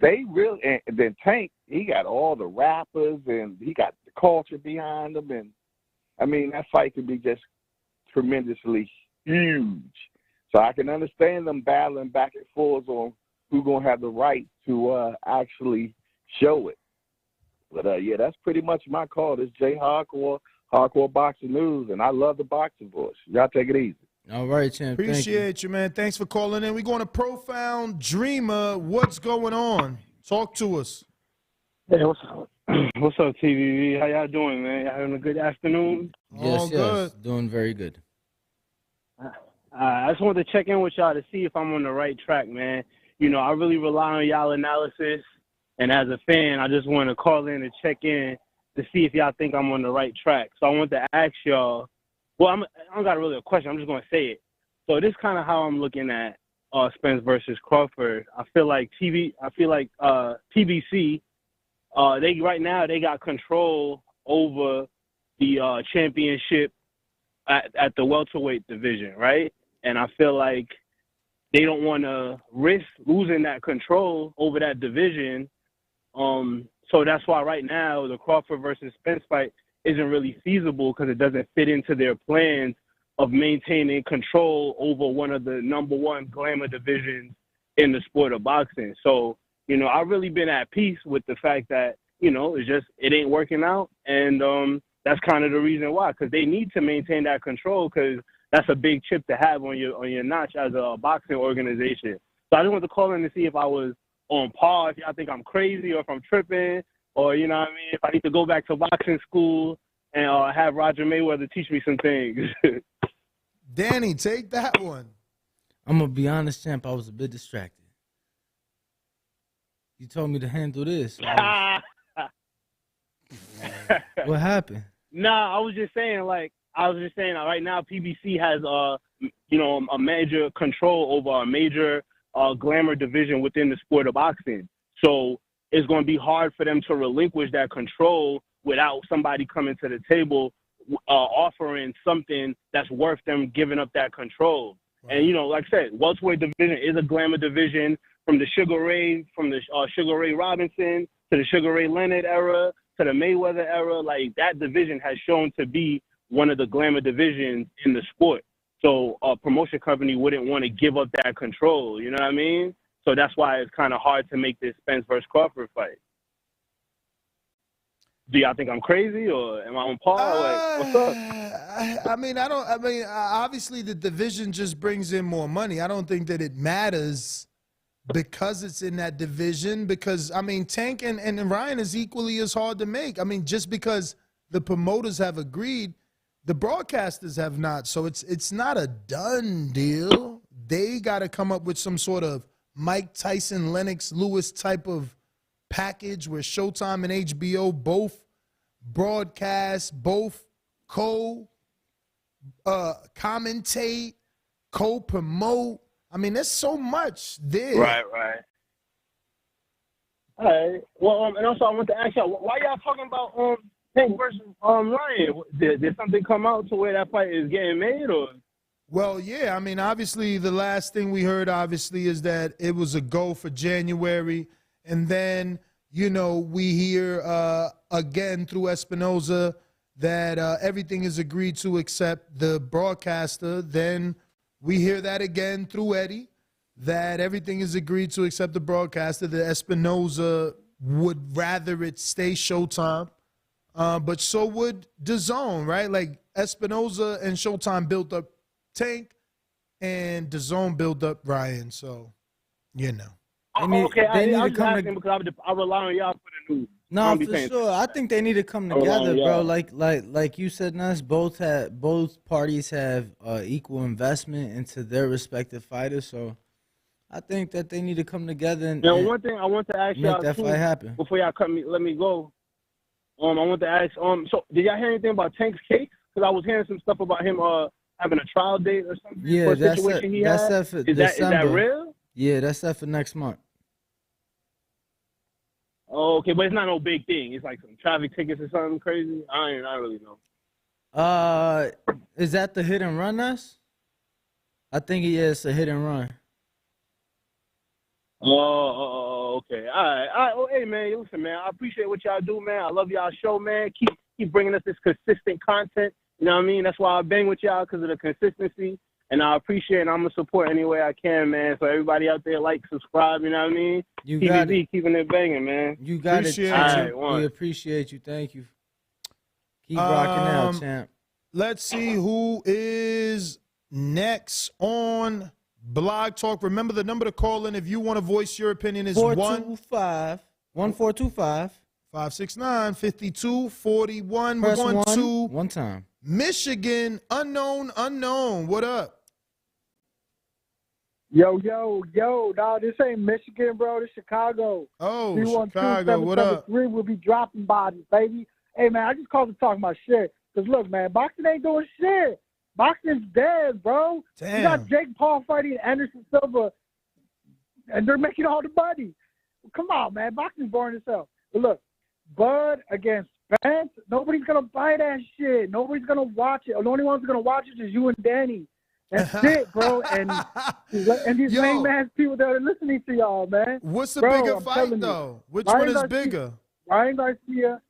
they really, and then Tank, he got all the rappers and he got the culture behind him. And I mean, that fight could be just tremendously huge. So I can understand them battling back and forth on who's going to have the right to actually show it. But, yeah, that's pretty much my call. This Jay Hardcore Boxing News, and I love the boxing voice. Y'all take it easy. All right, champ. Appreciate you, man. Thanks for calling in. We're going to Profound Dreamer. What's going on? Talk to us. Hey, what's up? What's up, TVV? How y'all doing, man? Y'all having a good afternoon? Yes, yes. Doing very good. I just wanted to check in with y'all to see if I'm on the right track, man. You know, I really rely on y'all analysis, and as a fan, I just want to call in and check in to see if y'all think I'm on the right track. So I want to ask y'all, well, I don't got really a question. I'm just going to say it. So this is kind of how I'm looking at Spence versus Crawford. I feel like PBC, they right now they got control over the championship at the welterweight division, right? And I feel like they don't want to risk losing that control over that division. So that's why right now the Crawford versus Spence fight isn't really feasible because it doesn't fit into their plans of maintaining control over one of the #1 glamour divisions in the sport of boxing. So, you know, I've really been at peace with the fact that, you know, it ain't working out. And that's kind of the reason why, because they need to maintain that control because that's a big chip to have on your notch as a boxing organization. So I just wanted to call in to see if I was on par, if y'all think I'm crazy or if I'm tripping, or, you know what I mean, if I need to go back to boxing school and have Roger Mayweather teach me some things. Danny, take that one. I'm going to be honest, champ, I was a bit distracted. You told me to handle this. What happened? Nah, I was just saying right now PBC has, a major control over a major glamour division within the sport of boxing. So it's going to be hard for them to relinquish that control without somebody coming to the table offering something that's worth them giving up that control. Right. And, you know, like I said, welterweight division is a glamour division from the Sugar Ray Robinson to the Sugar Ray Leonard era to the Mayweather era. Like, that division has shown to be one of the glamour divisions in the sport. So a promotion company wouldn't want to give up that control, you know what I mean? So that's why it's kind of hard to make this Spence versus Crawford fight. Do y'all think I'm crazy or am I on par? Like, what's up? Obviously the division just brings in more money. I don't think that it matters because it's in that division. Because, I mean, Tank and Ryan is equally as hard to make. I mean, just because the promoters have agreed, the broadcasters have not. So it's not a done deal. They got to come up with some sort of Mike Tyson, Lennox Lewis type of package where Showtime and HBO both broadcast, both commentate, co-promote. I mean, there's so much there. Right. All right. Well, and also I want to ask y'all, why y'all talking about Tank versus Ryan? Did something come out to where that fight is getting made, or? Well, yeah. I mean, obviously, the last thing we heard, obviously, is that it was a go for January, and then we hear again through Espinoza that everything is agreed to except the broadcaster. Then we hear that again through Eddie, that everything is agreed to except the broadcaster, that Espinoza would rather it stay Showtime. But so would DAZN, right? Like Espinoza and Showtime built up Tank, and DAZN built up Ryan. So, Okay, I was just asking because I rely on y'all for the news. No, for sure. I think they need to come together, bro. Like you said, Nuss, both parties have equal investment into their respective fighters. So I think that they need to come together and one thing I want to ask y'all make that fight happen before y'all let me go. I want to ask. So did y'all hear anything about Tank's case? Because I was hearing some stuff about him having a trial date or something. Yeah, for a that's situation he that's had. set for Is December. that real? Yeah, that's set for next month. Oh, okay, but it's not no big thing. It's like some traffic tickets or something crazy. I don't really know. Is that the hit and run, Nuss? I think it's a hit and run. Oh, okay. All right. Oh, hey, man, listen, man, I appreciate what y'all do, man. I love y'all show, man. Keep bringing us this consistent content. You know what I mean? That's why I bang with y'all, because of the consistency. And I appreciate it, and I'm going to support any way I can, man. So everybody out there, subscribe, you know what I mean? You got TVZ, keeping it banging, man. You got appreciate it. you. We appreciate you. Thank you. Keep rocking out, champ. Let's see who is next on Blog Talk. Remember, the number to call in if you want to voice your opinion is 1425 569-5241. Press 12. one time. Michigan, unknown. What up? Yo, dog, this ain't Michigan, bro. This Chicago. Oh, Chicago, what up? We'll be dropping bodies, baby. Hey, man, I just called to talk about shit. Because, look, man, boxing ain't doing shit. Boxing's dead, bro. Damn. You got Jake Paul fighting Anderson Silva, and they're making all the money. Come on, man. Boxing's boring as hell. But look, Bud against Spence, nobody's going to buy that shit. Nobody's going to watch it. The only ones going to watch it is you and Danny. That's it, bro. And these main people that are listening to y'all, man. What's the bigger fight, though? Which one is bigger? Ryan Garcia,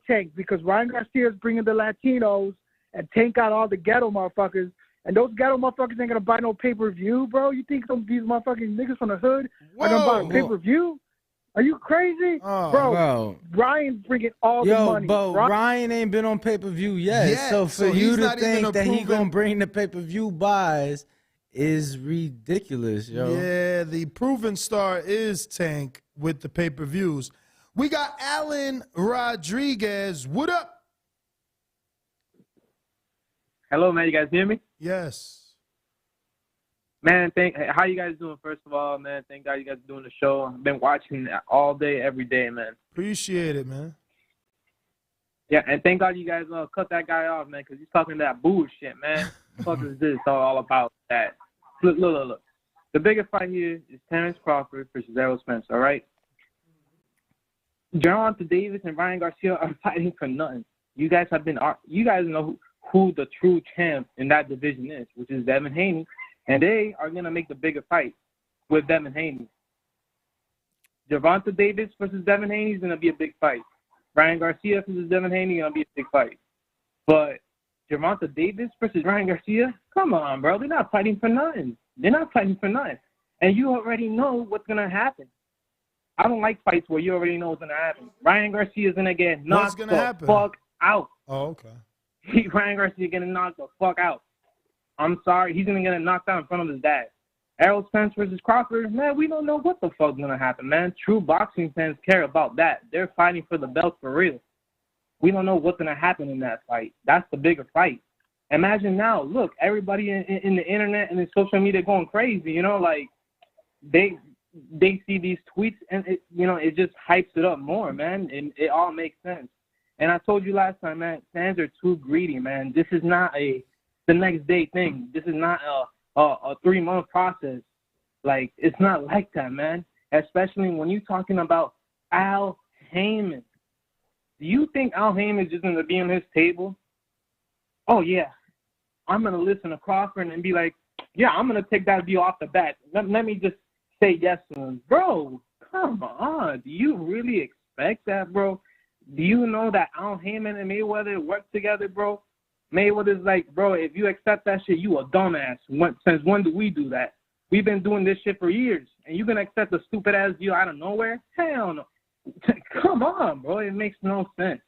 Tank, because Ryan Garcia is bringing the Latinos, and Tank got all the ghetto motherfuckers. And those ghetto motherfuckers ain't going to buy no pay-per-view, bro. You think some of these motherfucking niggas from the hood are going to buy a pay-per-view? Are you crazy? Bro, Ryan's bringing all the money. But Ryan ain't been on pay-per-view yet. So for you to think that he going to bring the pay-per-view buys is ridiculous, yo. Yeah, the proven star is Tank with the pay-per-views. We got Alan Rodriguez. What up? Hello, man. You guys hear me? Yes. Man, how you guys doing, first of all, man? Thank God you guys are doing the show. I've been watching all day, every day, man. Appreciate it, man. Yeah, and thank God you guys cut that guy off, man, because he's talking that bullshit, man. What the fuck is this all about that? Look. The biggest fight here is Terrence Crawford versus Errol Spence, all right? Gervonta Davis and Ryan Garcia are fighting for nothing. You guys know who the true champ in that division is, which is Devin Haney. And they are going to make the bigger fight with Devin Haney. Gervonta Davis versus Devin Haney is going to be a big fight. Ryan Garcia versus Devin Haney is going to be a big fight. But Gervonta Davis versus Ryan Garcia, come on, bro. They're not fighting for nothing. And you already know what's going to happen. I don't like fights where you already know what's going to happen. Ryan Garcia is going to get knocked the fuck out. Oh, okay. Ryan Garcia getting knocked the fuck out. I'm sorry. He's going to get knocked out in front of his dad. Errol Spence versus Crawford, man, we don't know what the fuck's going to happen, man. True boxing fans care about that. They're fighting for the belt for real. We don't know what's going to happen in that fight. That's the bigger fight. Imagine now, look, everybody in the internet and in social media going crazy, you know, like they see these tweets and, it just hypes it up more, man, and it all makes sense. And I told you last time, man, fans are too greedy, man. This is not the next day thing. This is not a 3-month process. Like, it's not like that, man, especially when you're talking about Al Heyman. Do you think Al Heyman is just going to be on his table? Oh, yeah, I'm going to listen to Crawford and be like, yeah, I'm going to take that deal off the bat. Let me just say yes to him. Bro, come on. Do you really expect that, bro? Do you know that Al Heyman and Mayweather work together, bro? Mayweather's like, bro, if you accept that shit, you a dumbass. Since when do we do that? We've been doing this shit for years, and you going to accept a stupid-ass deal out of nowhere? Hell no. Come on, bro. It makes no sense.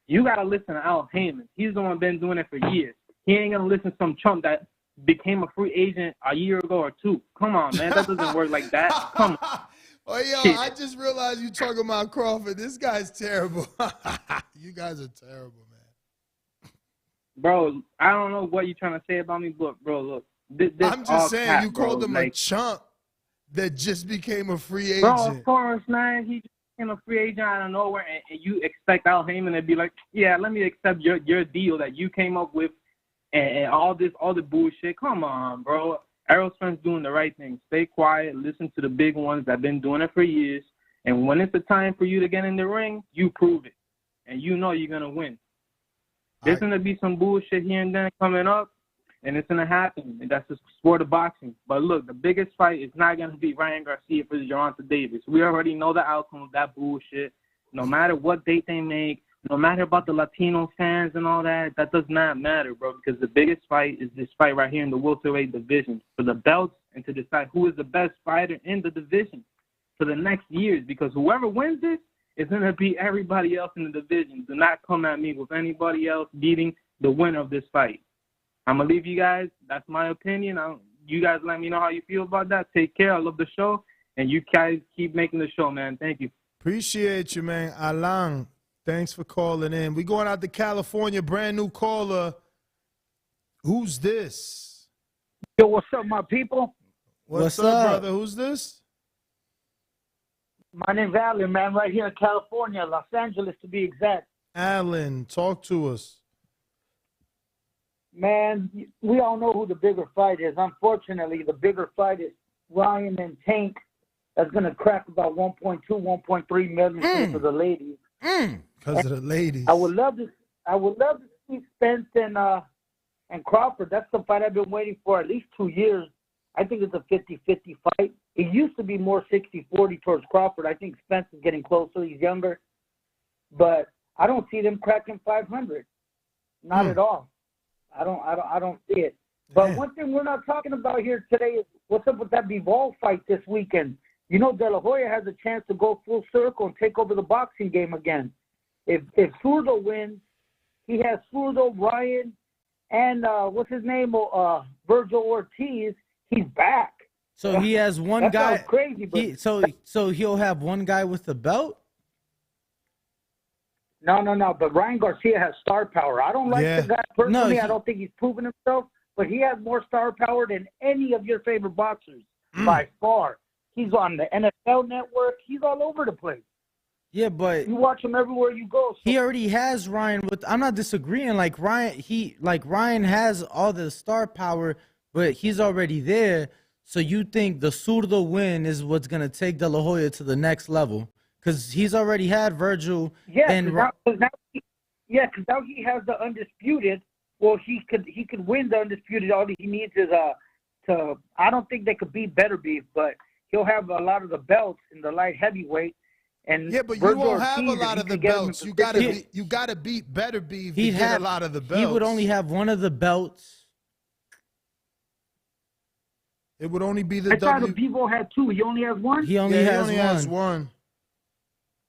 You got to listen to Al Heyman. He's the one been doing it for years. He ain't going to listen to some chump that became a free agent a year ago or two. Come on, man. That doesn't work like that. Come on. Oh, yo, Shit. I just realized you talking about Crawford. This guy's terrible. You guys are terrible, man. Bro, I don't know what you're trying to say about me, but, bro, look. This I'm just saying, cap, you called bro. him Like, a chump that just became a free agent. bro, of course, man. He just became a free agent out of nowhere, and you expect Al Heyman to be like, yeah, let me accept your deal that you came up with and all the bullshit. Come on, bro. Errol Spence doing the right thing. Stay quiet. Listen to the big ones that have been doing it for years. And when it's the time for you to get in the ring, you prove it. And you know you're going to win. There's going to be some bullshit here and there coming up, and it's going to happen. And that's the sport of boxing. But look, the biggest fight is not going to be Ryan Garcia versus Gervonta Davis. We already know the outcome of that bullshit. No matter what date they make, no matter about the Latino fans and all that, that does not matter, bro, because the biggest fight is this fight right here in the welterweight division for the belts and to decide who is the best fighter in the division for the next years, because whoever wins this is going to beat everybody else in the division. Do not come at me with anybody else beating the winner of this fight. I'm going to leave you guys. That's my opinion. You guys let me know how you feel about that. Take care. I love the show. And you guys keep making the show, man. Thank you. Appreciate you, man. Alan, thanks for calling in. We going out to California, brand new caller. Who's this? Yo, what's up, my people? What's up, brother? Who's this? My name's Alan, man, right here in California, Los Angeles to be exact. Alan, talk to us. Man, we all know who the bigger fight is. Unfortunately, the bigger fight is Ryan and Tank. That's going to crack about 1.2, 1.3 million for the ladies. Because of the ladies. I would love to see Spence and Crawford. That's the fight I've been waiting for at least 2 years. I think it's a 50-50 fight. It used to be more 60-40 towards Crawford. I think Spence is getting closer. He's younger. But I don't see them cracking 500. Not at all. I don't see it. But one thing we're not talking about here today is what's up with that Bivol fight this weekend. You know, De La Hoya has a chance to go full circle and take over the boxing game again. If Zurdo wins, he has Zurdo, Ryan, and what's his name, Virgil Ortiz. He's back. So he has one that guy. Sounds crazy, but So he'll have one guy with the belt. No. But Ryan Garcia has star power. I don't like the guy personally. I don't think he's proven himself, but he has more star power than any of your favorite boxers by far. He's on the NFL Network. He's all over the place. Yeah, but you watch him everywhere you go. So. He already has Ryan. I'm not disagreeing. Ryan has all the star power, but he's already there. So you think the Zurdo win is what's gonna take De La Hoya to the next level? Because he's already had Virgil. Yeah, and because now he has the undisputed. Well, he could win the undisputed. All he needs is to. I don't think they could beat Better Beef, but he'll have a lot of the belts in the light heavyweight. And yeah, but Virgil you won't have Ortiz, a lot of the belts. You gotta beat Better Beef to get a lot of the belts. He would only have one of the belts. It would only be the I thought Bivol had two. He only has one? He only has one.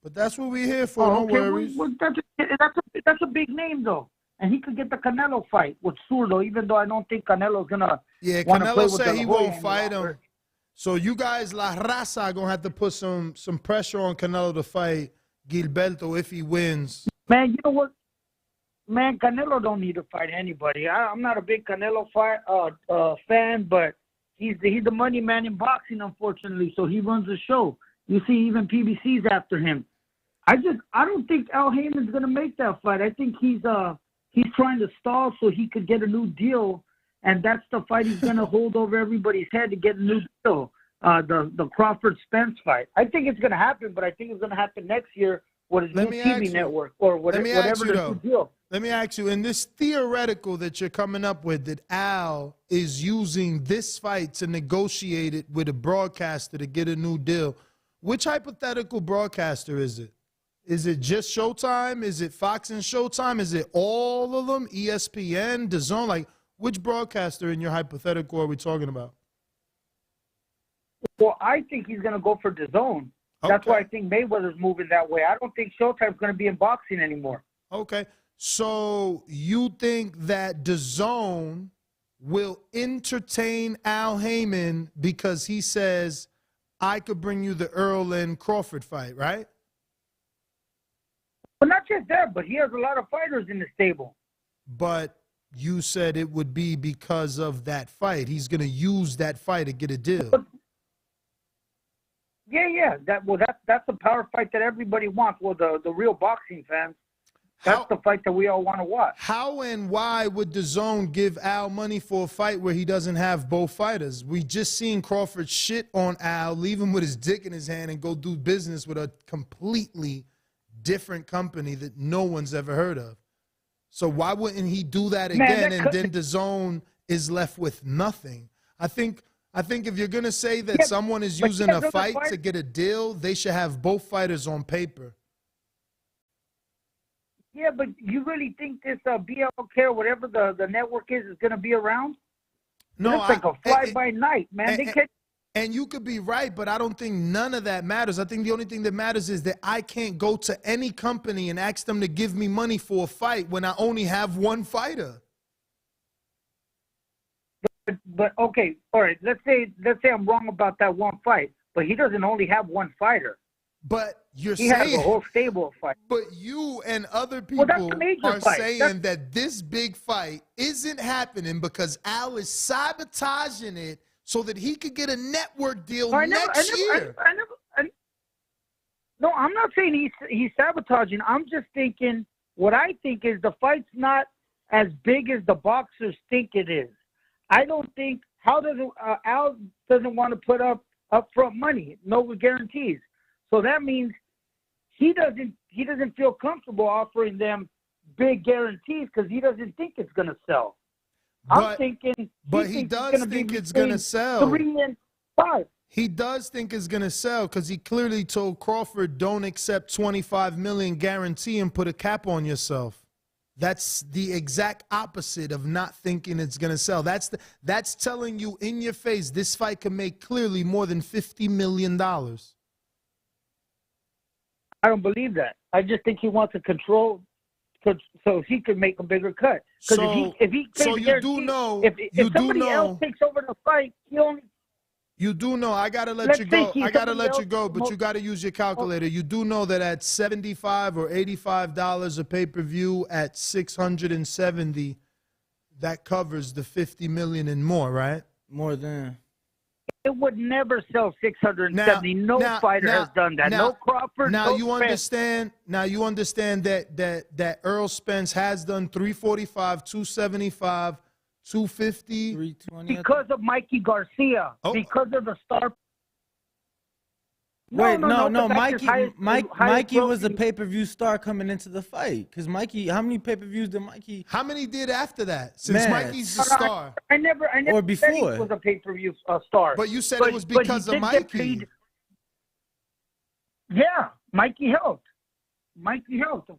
But that's what we're here for. No worries. Well, that's a big name, though. and he could get the Canelo fight with Zurdo, even though I don't think Canelo's going to Canelo said he won't fight him. So you guys, La Raza, are going to have to put some pressure on Canelo to fight Gilberto if he wins. Man, you know what? Man, Canelo don't need to fight anybody. I'm not a big Canelo fan, but he's the money man in boxing, unfortunately, so he runs the show. You see, even PBC's after him. I don't think Al Heyman's going to make that fight. I think he's trying to stall so he could get a new deal, and that's the fight he's going to hold over everybody's head to get a new deal, the Crawford Spence fight. I think it's going to happen, but I think it's going to happen next year with his new TV network or whatever the deal. Let me ask you, in this theoretical that you're coming up with, that Al is using this fight to negotiate it with a broadcaster to get a new deal, which hypothetical broadcaster is it? Is it just Showtime? Is it Fox and Showtime? Is it all of them? ESPN, DAZN? Like, which broadcaster in your hypothetical are we talking about? Well, I think he's going to go for DAZN. That's why I think Mayweather's moving that way. I don't think Showtime's going to be in boxing anymore. Okay. So you think that DAZN will entertain Al Heyman because he says, I could bring you the Earl and Crawford fight, right? Well, not just that, but he has a lot of fighters in the stable. But you said it would be because of that fight. He's going to use that fight to get a deal. Yeah. That's a power fight that everybody wants. Well, the real boxing fans. That's the fight that we all want to watch. How and why would DAZN give Al money for a fight where he doesn't have both fighters? We just seen Crawford shit on Al, leave him with his dick in his hand, and go do business with a completely different company that no one's ever heard of. So why wouldn't he do that again, and then DAZN is left with nothing? I think if you're going to say that someone is using a fight to get a deal, they should have both fighters on paper. Yeah, but you really think this BLK or whatever the network is going to be around? No, it's like a fly-by-night, man. And you could be right, but I don't think none of that matters. I think the only thing that matters is that I can't go to any company and ask them to give me money for a fight when I only have one fighter. But okay, all right. Let's say I'm wrong about that one fight, but he doesn't only have one fighter. But he has a whole stable of fights. But you and other people are saying that this big fight isn't happening because Al is sabotaging it so that he could get a network deal next year. No, I'm not saying he's sabotaging. I'm just thinking what I think is the fight's not as big as the boxers think it is. I don't think Al doesn't want to put up upfront money, no guarantees. So that means he doesn't feel comfortable offering them big guarantees because he doesn't think it's going to sell. I'm thinking, but he does think it's going to sell. 3 and 5. He does think it's going to sell because he clearly told Crawford, "Don't accept $25 million guarantee and put a cap on yourself." That's the exact opposite of not thinking it's going to sell. That's telling you in your face this fight can make clearly more than $50 million. I don't believe that. I just think he wants to control so he could make a bigger cut. Because if somebody else takes over the fight, he only. You do know, I gotta let you go. I gotta let you go, but you gotta use your calculator. You do know that at $75 or $85 a pay-per-view at 670, that covers the 50 million and more, right? More than. It would never sell 670. No fighter has done that. No Crawford. Now you understand. Now you understand that Earl Spence has done 345, 275. 250, 320 because of Mikey Garcia, because of the star. Mikey was a pay-per-view star coming into the fight. Because Mikey, how many pay-per-views did Mikey? How many did after that? Since Mikey's the star. I never or before said he was a pay-per-view star. But you said it was because of Mikey. Yeah, Mikey helped.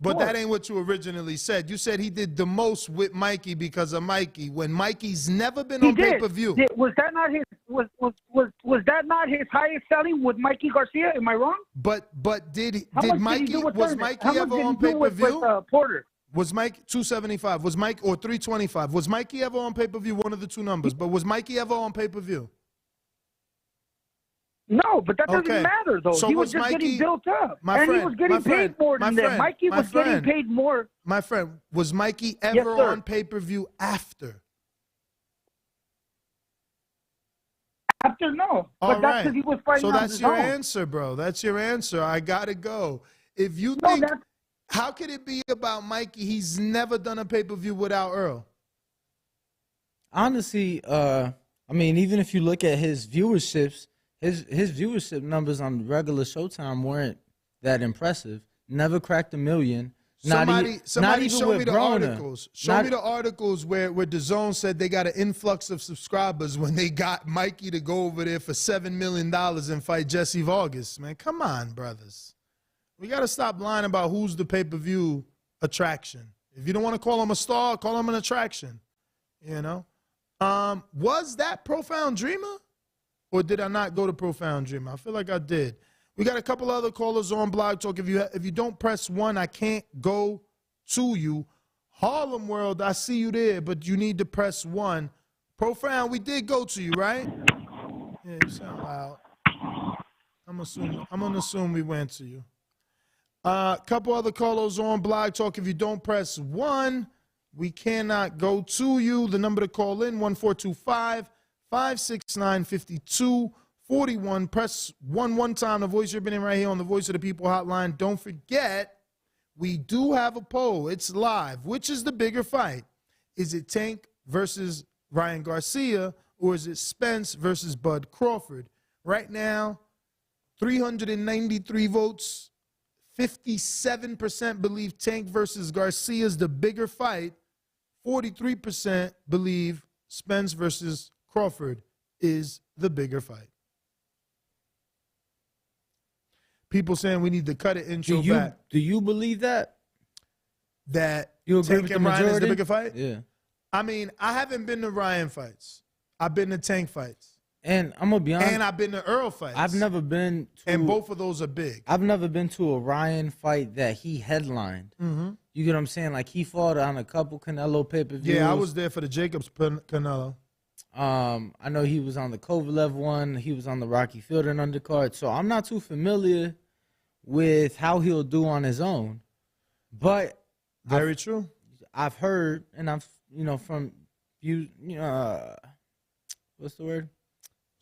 But that ain't what you originally said. You said he did the most with Mikey because of Mikey. When Mikey's never been on pay-per-view. Was that not his? Was that not his highest selling with Mikey Garcia? Am I wrong? But was Mikey ever on pay-per-view? Porter. Was Mike 275? Was Mike or 325? Was Mikey ever on pay-per-view? One of the two numbers. But was Mikey ever on pay-per-view? No, but that doesn't Okay. matter, though. So he was was just Mikey- getting built up. My And friend, he was getting my friend, paid more my than them. friend, Mikey my was getting friend. paid more. My friend, was Mikey ever Yes, sir. on pay-per-view after? After, no. All But that's right. because he was fighting So on that's his your own. answer, bro. That's your answer. I got to go. If you No, think, that's, how could it be about Mikey? He's never done a pay-per-view without Earl. Honestly, I mean, even if you look at his viewerships, his viewership numbers on regular Showtime weren't that impressive. Never cracked 1 million. Somebody show me the Broner. articles. Show me the articles where DAZN said they got an influx of subscribers when they got Mikey to go over there for $7 million and fight Jesse Vargas. Man, come on, brothers. We got to stop lying about who's the pay-per-view attraction. If you don't want to call him a star, call him an attraction. You know? Was that Profound Dreamer? Or did I not go to Profound Dreamer? I feel like I did. We got a couple other callers on Blog Talk. If you don't press 1, I can't go to you. Harlem World, I see you there, but you need to press 1. Profound, we did go to you, right? Yeah, you sound loud. I'm gonna assume we went to you. Couple other callers on Blog Talk. If you don't press 1, we cannot go to you. The number to call in, 1-425-569-5241. Press 1 one time. The voice you've been in right here on the Voice of the People hotline. Don't forget, we do have a poll. It's live. Which is the bigger fight? Is it Tank versus Ryan Garcia, or is it Spence versus Bud Crawford? Right now, 393 votes. 57% believe Tank versus Garcia is the bigger fight. 43% believe Spence versus Crawford is the bigger fight. People saying we need to cut it intro back. Do you believe that? That You agree Tank with and the Ryan is the majority? bigger fight? Yeah. I mean, I haven't been to Ryan fights. I've been to Tank fights. And I'm gonna be honest. And I've been to Earl fights. I've never been to. And both of those are big. I've never been to a Ryan fight that he headlined. Mm-hmm. You get what I'm saying? Like he fought on a couple Canelo pay-per-views. Yeah, I was there for the Jacobs Canelo. I know he was on the Kovalev one. He was on the Rocky Fielding undercard. So I'm not too familiar with how he'll do on his own. But very true. I've heard, and I've from views. What's the word?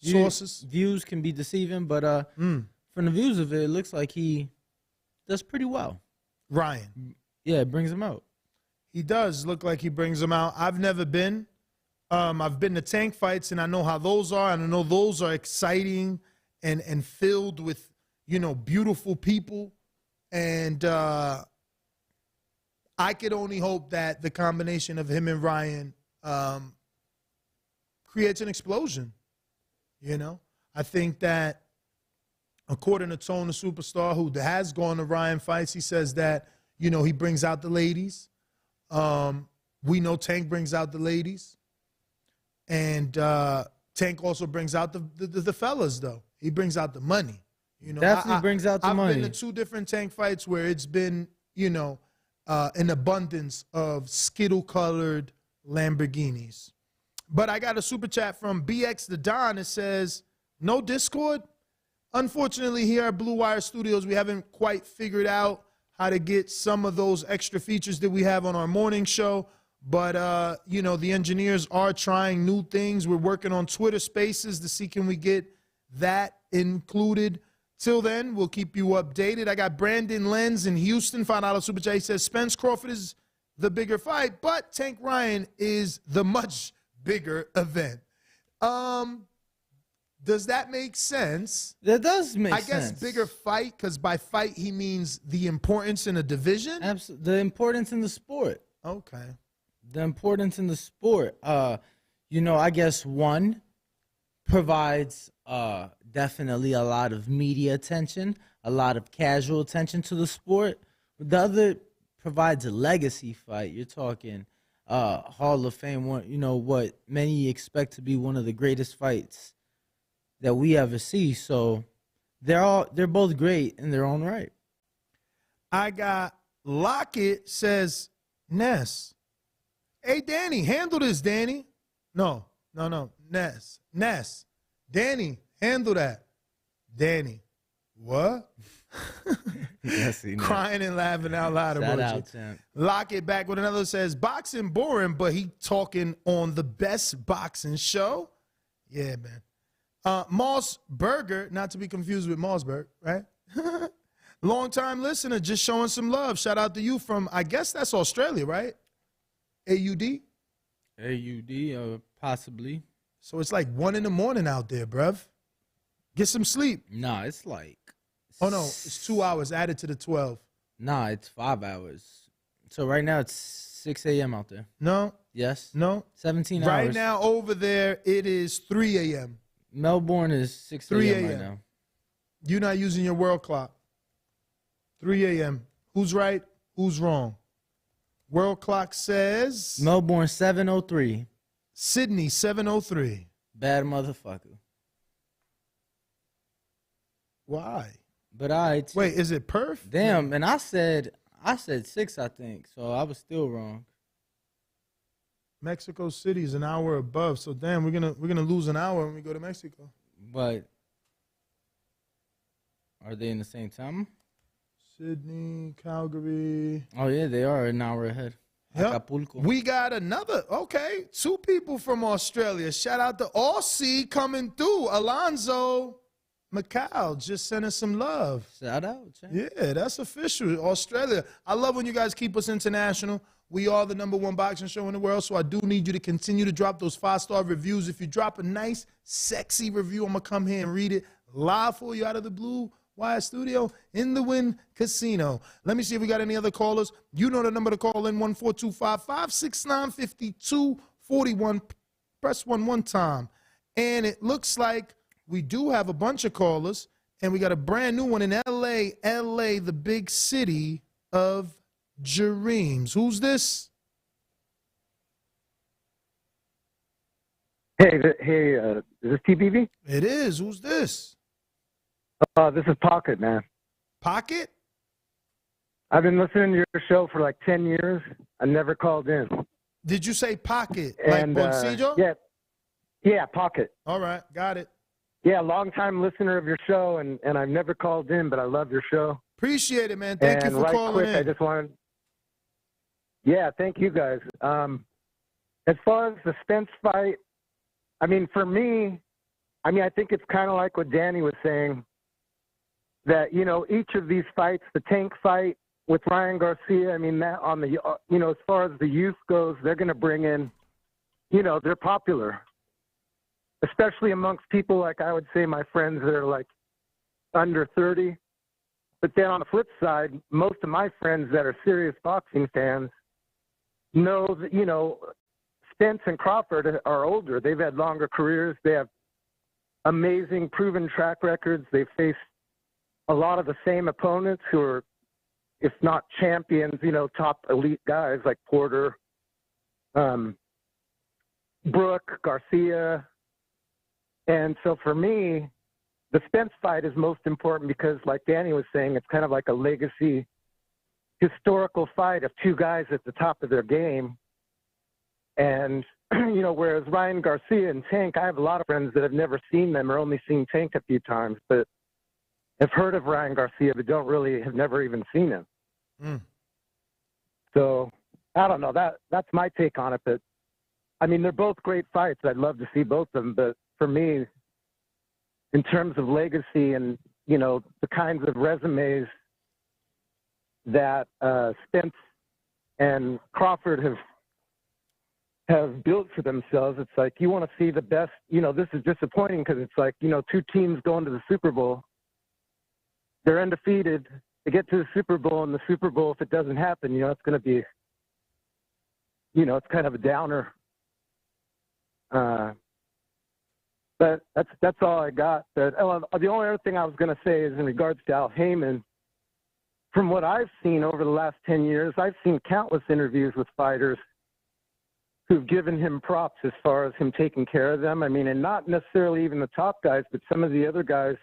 Sources. Views can be deceiving, but from the views of it looks like he does pretty well. Ryan. Yeah, it brings him out. He does look like he brings him out. I've never been. I've been to Tank fights, and I know how those are, and I know those are exciting and filled with, beautiful people. And I could only hope that the combination of him and Ryan creates an explosion. I think that according to Tone the Superstar, who has gone to Ryan fights, he says that, he brings out the ladies. We know Tank brings out the ladies. And Tank also brings out the fellas, though. He brings out the money. Definitely brings out the money. I've been to 2 different Tank fights where it's been, an abundance of Skittle-colored Lamborghinis. But I got a super chat from BX the Don. It says, no Discord? Unfortunately, here at Blue Wire Studios, we haven't quite figured out how to get some of those extra features that we have on our morning show. But, the engineers are trying new things. We're working on Twitter Spaces to see can we get that included. Till then, we'll keep you updated. I got Brandon Lenz in Houston, $5 super chat. He says, Spence Crawford is the bigger fight, but Tank Ryan is the much bigger event. Does that make sense? That does make sense. I guess sense. bigger fight, because by fight he means the importance in a division? Absolutely. The importance in the sport. Okay. The importance in the sport. I guess one provides definitely a lot of media attention, a lot of casual attention to the sport. The other provides a legacy fight. You're talking Hall of Fame, what many expect to be one of the greatest fights that we ever see. So they're both great in their own right. I got Lockett says Ness. Hey, Danny, handle this, Danny. No. Ness. Danny, handle that. Danny. What? Yes, Crying and laughing out loud. Shout emoji. out, champ. Lock it back with another says, boxing boring, but he talking on the best boxing show. Yeah, man. Moss Burger, not to be confused with Mossberg, right? Long-time listener, just showing some love. Shout out to you from, I guess that's Australia, right? AUD? AUD, possibly. So it's like 1 in the morning out there, bruv. Get some sleep. Nah, it's like... Oh, no, it's 2 hours added to the 12. Nah, it's 5 hours. So right now it's 6 a.m. out there. No. Yes. No. 17 hours. Right now over there, it is 3 a.m. Melbourne is 6 a.m. right now. You're not using your world clock. 3 a.m. Who's right? Who's wrong? World clock says... Melbourne 7:03. Sydney 7:03. Bad motherfucker. Why? But wait, is it Perth? Damn, and I said 6, I think. So I was still wrong. Mexico City is an hour above. So damn, we're gonna lose an hour when we go to Mexico. But are they in the same time? Sydney, Calgary. Oh yeah, they are an hour ahead. Yep. Acapulco. We got another. Okay, 2 people from Australia. Shout out to Aussie coming through. Alonzo Macau just sent us some love. Shout out, champ. Yeah, that's official. Australia. I love when you guys keep us international. We are the #1 boxing show in the world, so I do need you to continue to drop those 5-star reviews. If you drop a nice, sexy review, I'm going to come here and read it live for you out of the Blue Wire Studio in the Wynn Casino. Let me see if we got any other callers. You know the number to call in, 14255695241. Press 1 time. And it looks like we do have a bunch of callers, and we got a brand new one in L.A., the big city of dreams. Who's this? Hey, is this TBV? It is. Who's this? This is Pocket, man. Pocket? I've been listening to your show for like 10 years. I never called in. Did you say Pocket? And, like Bolsillo? Yeah, Pocket. All right, got it. Yeah, long-time listener of your show, and I've never called in, but I love your show. Appreciate it, man. Thank you for calling in. I just wanted... Yeah, thank you guys. As far as the Spence fight, I mean, for me, I think it's kind of like what Danny was saying, that, each of these fights, the Tank fight with Ryan Garcia, that on the, as far as the youth goes, they're going to bring in, they're popular, especially amongst people like I would say my friends that are like under 30. But then on the flip side, most of my friends that are serious boxing fans know that, Spence and Crawford are older. They've had longer careers. They have amazing proven track records. They've faced a lot of the same opponents who are, if not champions, top elite guys like Porter, Brooke, Garcia. And so for me, the Spence fight is most important because, like Danny was saying, it's kind of like a legacy, historical fight of 2 guys at the top of their game. And, whereas Ryan Garcia and Tank, I have a lot of friends that have never seen them or only seen Tank a few times, but have heard of Ryan Garcia, but have never even seen him. So, I don't know. That's my take on it. But, they're both great fights. I'd love to see both of them. But for me, in terms of legacy and, the kinds of resumes that Spence and Crawford have built for themselves, it's like you want to see the best. This is disappointing because it's like, 2 teams going to the Super Bowl. They're undefeated. They get to the Super Bowl, and the Super Bowl, if it doesn't happen, it's going to be, it's kind of a downer. But that's all I got. But the only other thing I was going to say is in regards to Al Heyman. From what I've seen over the last 10 years, I've seen countless interviews with fighters who've given him props as far as him taking care of them. And not necessarily even the top guys, but some of the other guys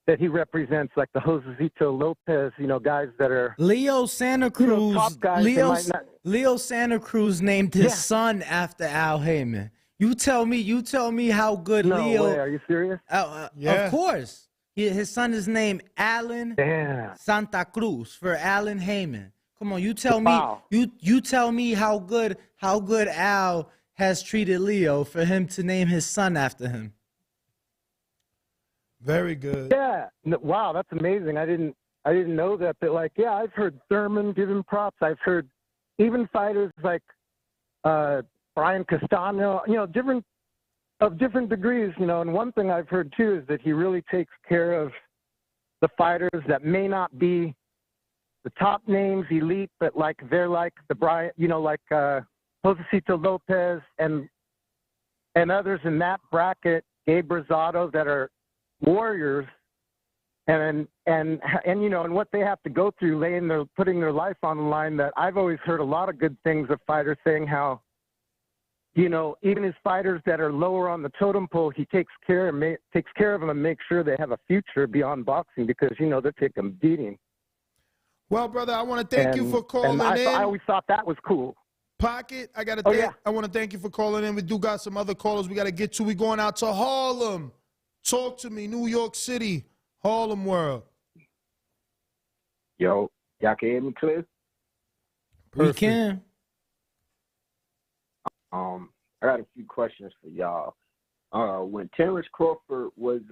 that he represents, like the Josecito Lopez, guys that are Leo Santa Cruz. top guys. Leo Santa Cruz named his son after Al Heyman. You tell me how good No Leo. way. Are you serious? Of course. His son is named Alan Santa Cruz for Alan Heyman. Come on, you tell me. You tell me how good Al has treated Leo for him to name his son after him. Very good. Yeah. Wow, that's amazing. I didn't know that. But I've heard Thurman give him props. I've heard even fighters like Brian Castano, different degrees, And one thing I've heard too is that he really takes care of the fighters that may not be the top names, elite, but they're like the Brian, Josecito Lopez and others in that bracket, Gabe Rosado, that are warriors, and what they have to go through, putting their life on the line. That I've always heard a lot of good things of fighters saying how, even his fighters that are lower on the totem pole, he takes care of them and makes sure they have a future beyond boxing because they're taking a beating. Well, brother, I want to thank you for calling in. I always thought that was cool. Pocket, I want to thank you for calling in. We do got some other callers we got to get to. We going out to Harlem. Talk to me, New York City, Harlem World. Yo, y'all can hear me clear? Perfect. We can. I got a few questions for y'all. When Terrence Crawford was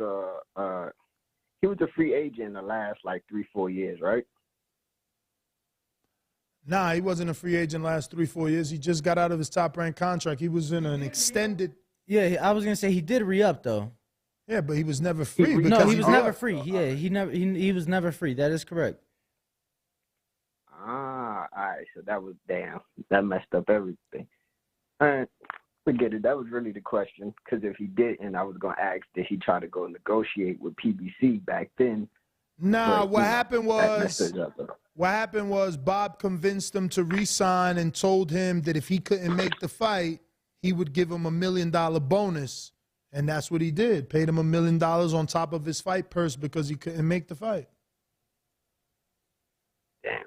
he was a free agent in the last 3-4 years, right? Nah, he wasn't a free agent last 3-4 years. He just got out of his top-ranked contract. He was in an extended. Yeah, I was gonna say he did re-up though. Yeah, but he was never free. No, he was never free. Yeah, he was never free. That is correct. All right. So that messed up everything. All right, forget it. That was really the question. Because if he didn't, I was gonna ask, did he try to go negotiate with PBC back then? Nah, but, what happened was Bob convinced him to re-sign and told him that if he couldn't make the fight, he would give him $1 million bonus. And that's what he did. Paid him $1 million on top of his fight purse because he couldn't make the fight. Damn.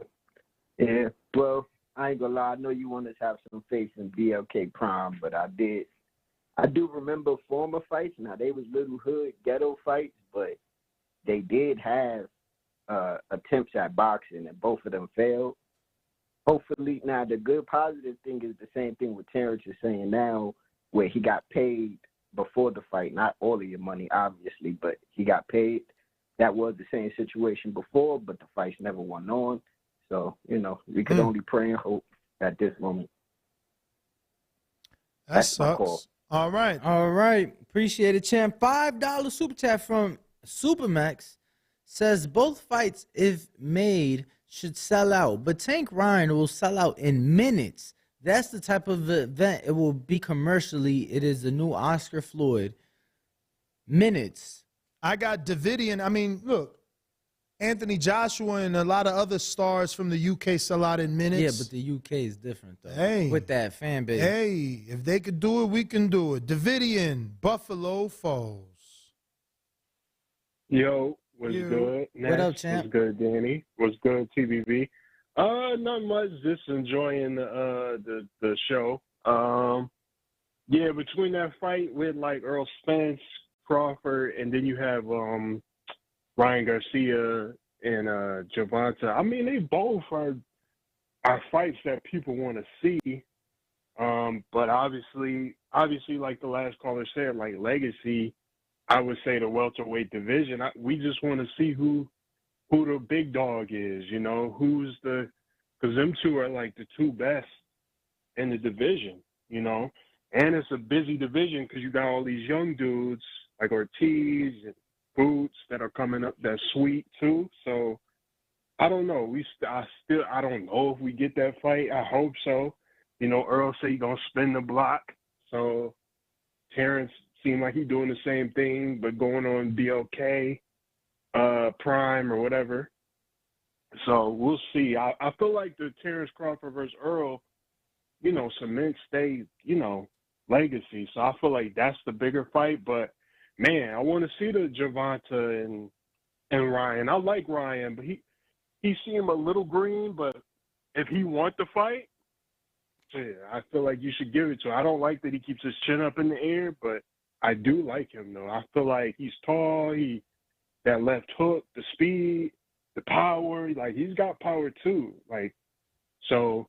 Yeah, well, I ain't gonna lie. I know you want us to have some faith in BLK Prime, but I do remember former fights. Now, they was little hood ghetto fights, but they did have attempts at boxing, and both of them failed. Hopefully, now the good positive thing is the same thing with Terrence is saying now, where he got paid before the fight, not all of your money, obviously, but he got paid. That was the same situation before, but the fights never went on. So, we could only pray and hope at this moment. That sucks. All right. Appreciate it, champ. $5 super chat from Supermax says both fights, if made, should sell out, but Tank Ryan will sell out in minutes. That's the type of event it will be commercially. It is the new Oscar Floyd. Minutes. I got Davidian. I mean, look, Anthony Joshua and a lot of other stars from the UK sell out in minutes. Yeah, but the UK is different, though. Hey. With that fan base. Hey, if they could do it, we can do it. Davidian, Buffalo Falls. Yo, what's good? Nash, what up, champ? What's good, Danny? What's good, TBV? Not much. Just enjoying the show. Yeah, between that fight with Earl Spence, Crawford, and then you have Ryan Garcia and Gervonta. I mean, they both are fights that people want to see. But obviously, like the last caller said, legacy, I would say the welterweight division. We just want to see who the big dog is, who's because them two are the two best in the division, and it's a busy division because you got all these young dudes like Ortiz and Boots that are coming up that's sweet too. So I don't know. I don't know if we get that fight. I hope so. Earl said he's gonna spin the block. So Terrence seemed like he's doing the same thing, but going on BLK Prime or whatever. So we'll see. I feel like the Terrence Crawford versus Earl, cements legacy. So I feel like that's the bigger fight. But man, I want to see the Gervonta and and Ryan. I like Ryan, but he seemed a little green. But if he wants to fight, yeah, I feel like you should give it to him. I don't like that he keeps his chin up in the air, but I do like him though. I feel like he's tall. That left hook, the speed, the power. Like he's got power too. Like so.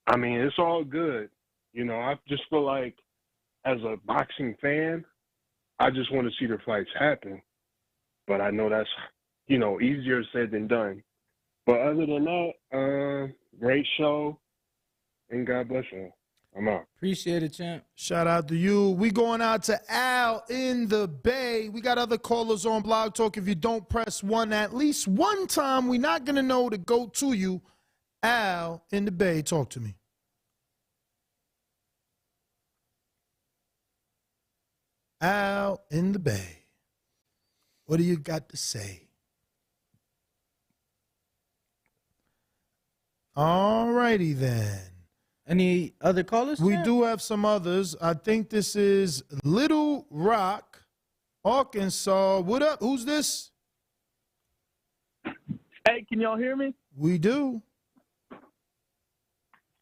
I mean, it's all good. You know, I just feel like as a boxing fan, I just want to see the fights happen. But I know that's, you know, easier said than done. But other than that, great show, and God bless you. I'm out. Appreciate it, champ. Shout out to you. We going out to Al in the Bay. We got other callers on Blog Talk. If you don't press 1 at least one time, we're not going to know to go to you. Al in the Bay, talk to me. Al in the Bay. What do you got to say? All righty then. Any other callers? We do have some others. I think this is Little Rock, Arkansas. What up? Who's this? Hey, can y'all hear me? We do.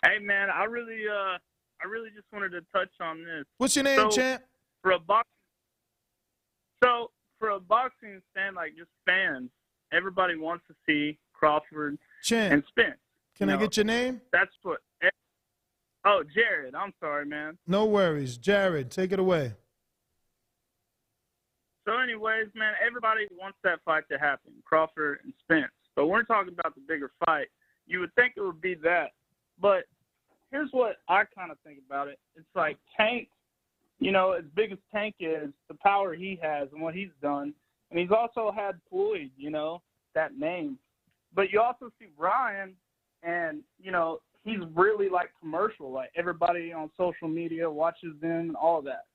Hey, man, I really just wanted to touch on this. What's your name, champ? For a boxing fan, like just fans, everybody wants to see Crawford and Spence. Can I get your name? That's what. Oh, Jared. I'm sorry, man. No worries. Jared, take it away. So, anyways, man, everybody wants that fight to happen, Crawford and Spence. But we're talking about the bigger fight. You would think it would be that. But here's what I kind of think about it. It's like Tank, you know, as big as Tank is, the power he has and what he's done. And he's also had Floyd, you know, that name. But you also see Ryan, and, you know, he's really like commercial. Like everybody on social media watches them and all that.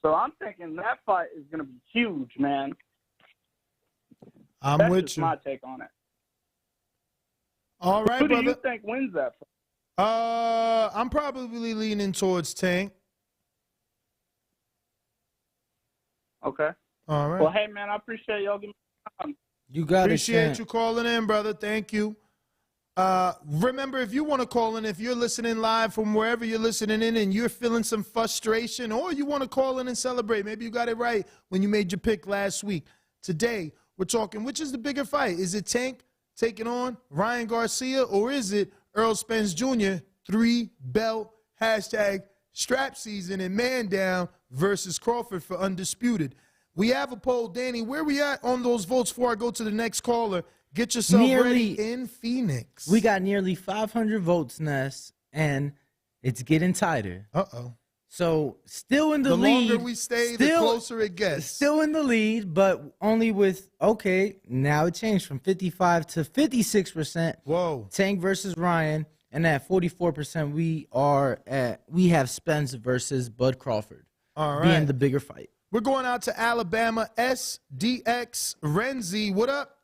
So I'm thinking that fight is going to be huge, man. That's with just you. my take on it. All right, Who brother. do you think wins that fight? I'm probably leaning towards Tank. Okay. All right. Well, hey, man, I appreciate y'all giving me time. You got Appreciate it, you calling in, brother. Thank you. Remember, if you want to call in, if you're listening live from wherever you're listening in and you're feeling some frustration, or you want to call in and celebrate, maybe you got it right when you made your pick last week. Today, we're talking, which is the bigger fight? Is it Tank taking on Ryan Garcia, or is it Earl Spence Jr., 3-belt, #strap season and man down versus Crawford for undisputed? We have a poll. Danny, where we at on those votes before I go to the next caller? Get yourself ready in Phoenix. We got nearly 500 votes, Ness, and it's getting tighter. Uh-oh. So still in the lead. The longer we stay, the closer it gets. Still in the lead, but only with, okay, now it changed from 55 to 56%. Whoa. Tank versus Ryan. And at 44%, we have Spence versus Bud Crawford. All right. Being the bigger fight. We're going out to Alabama. SDX Renzi, what up?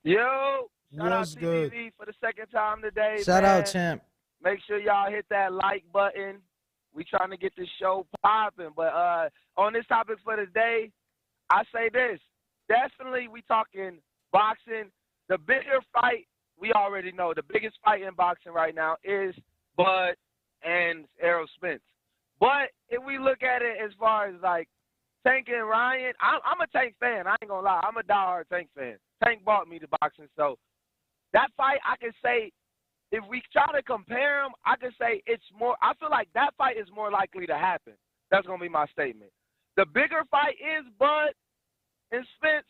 Yo, shout out What's to good? TVV for the second time today. Shout man. out, champ. Make sure y'all hit that like button. We trying to get this show popping. But on this topic for today, I say this. Definitely we talking boxing. The bigger fight, we already know. The biggest fight in boxing right now is Bud and Errol Spence. But if we look at it as far as like Tank and Ryan, I'm a Tank fan. I ain't going to lie. I'm a diehard Tank fan. Tank brought me to boxing. So that fight, I can say, if we try to compare them, I can say it's more – I feel like that fight is more likely to happen. That's going to be my statement. The bigger fight is Bud and Spence,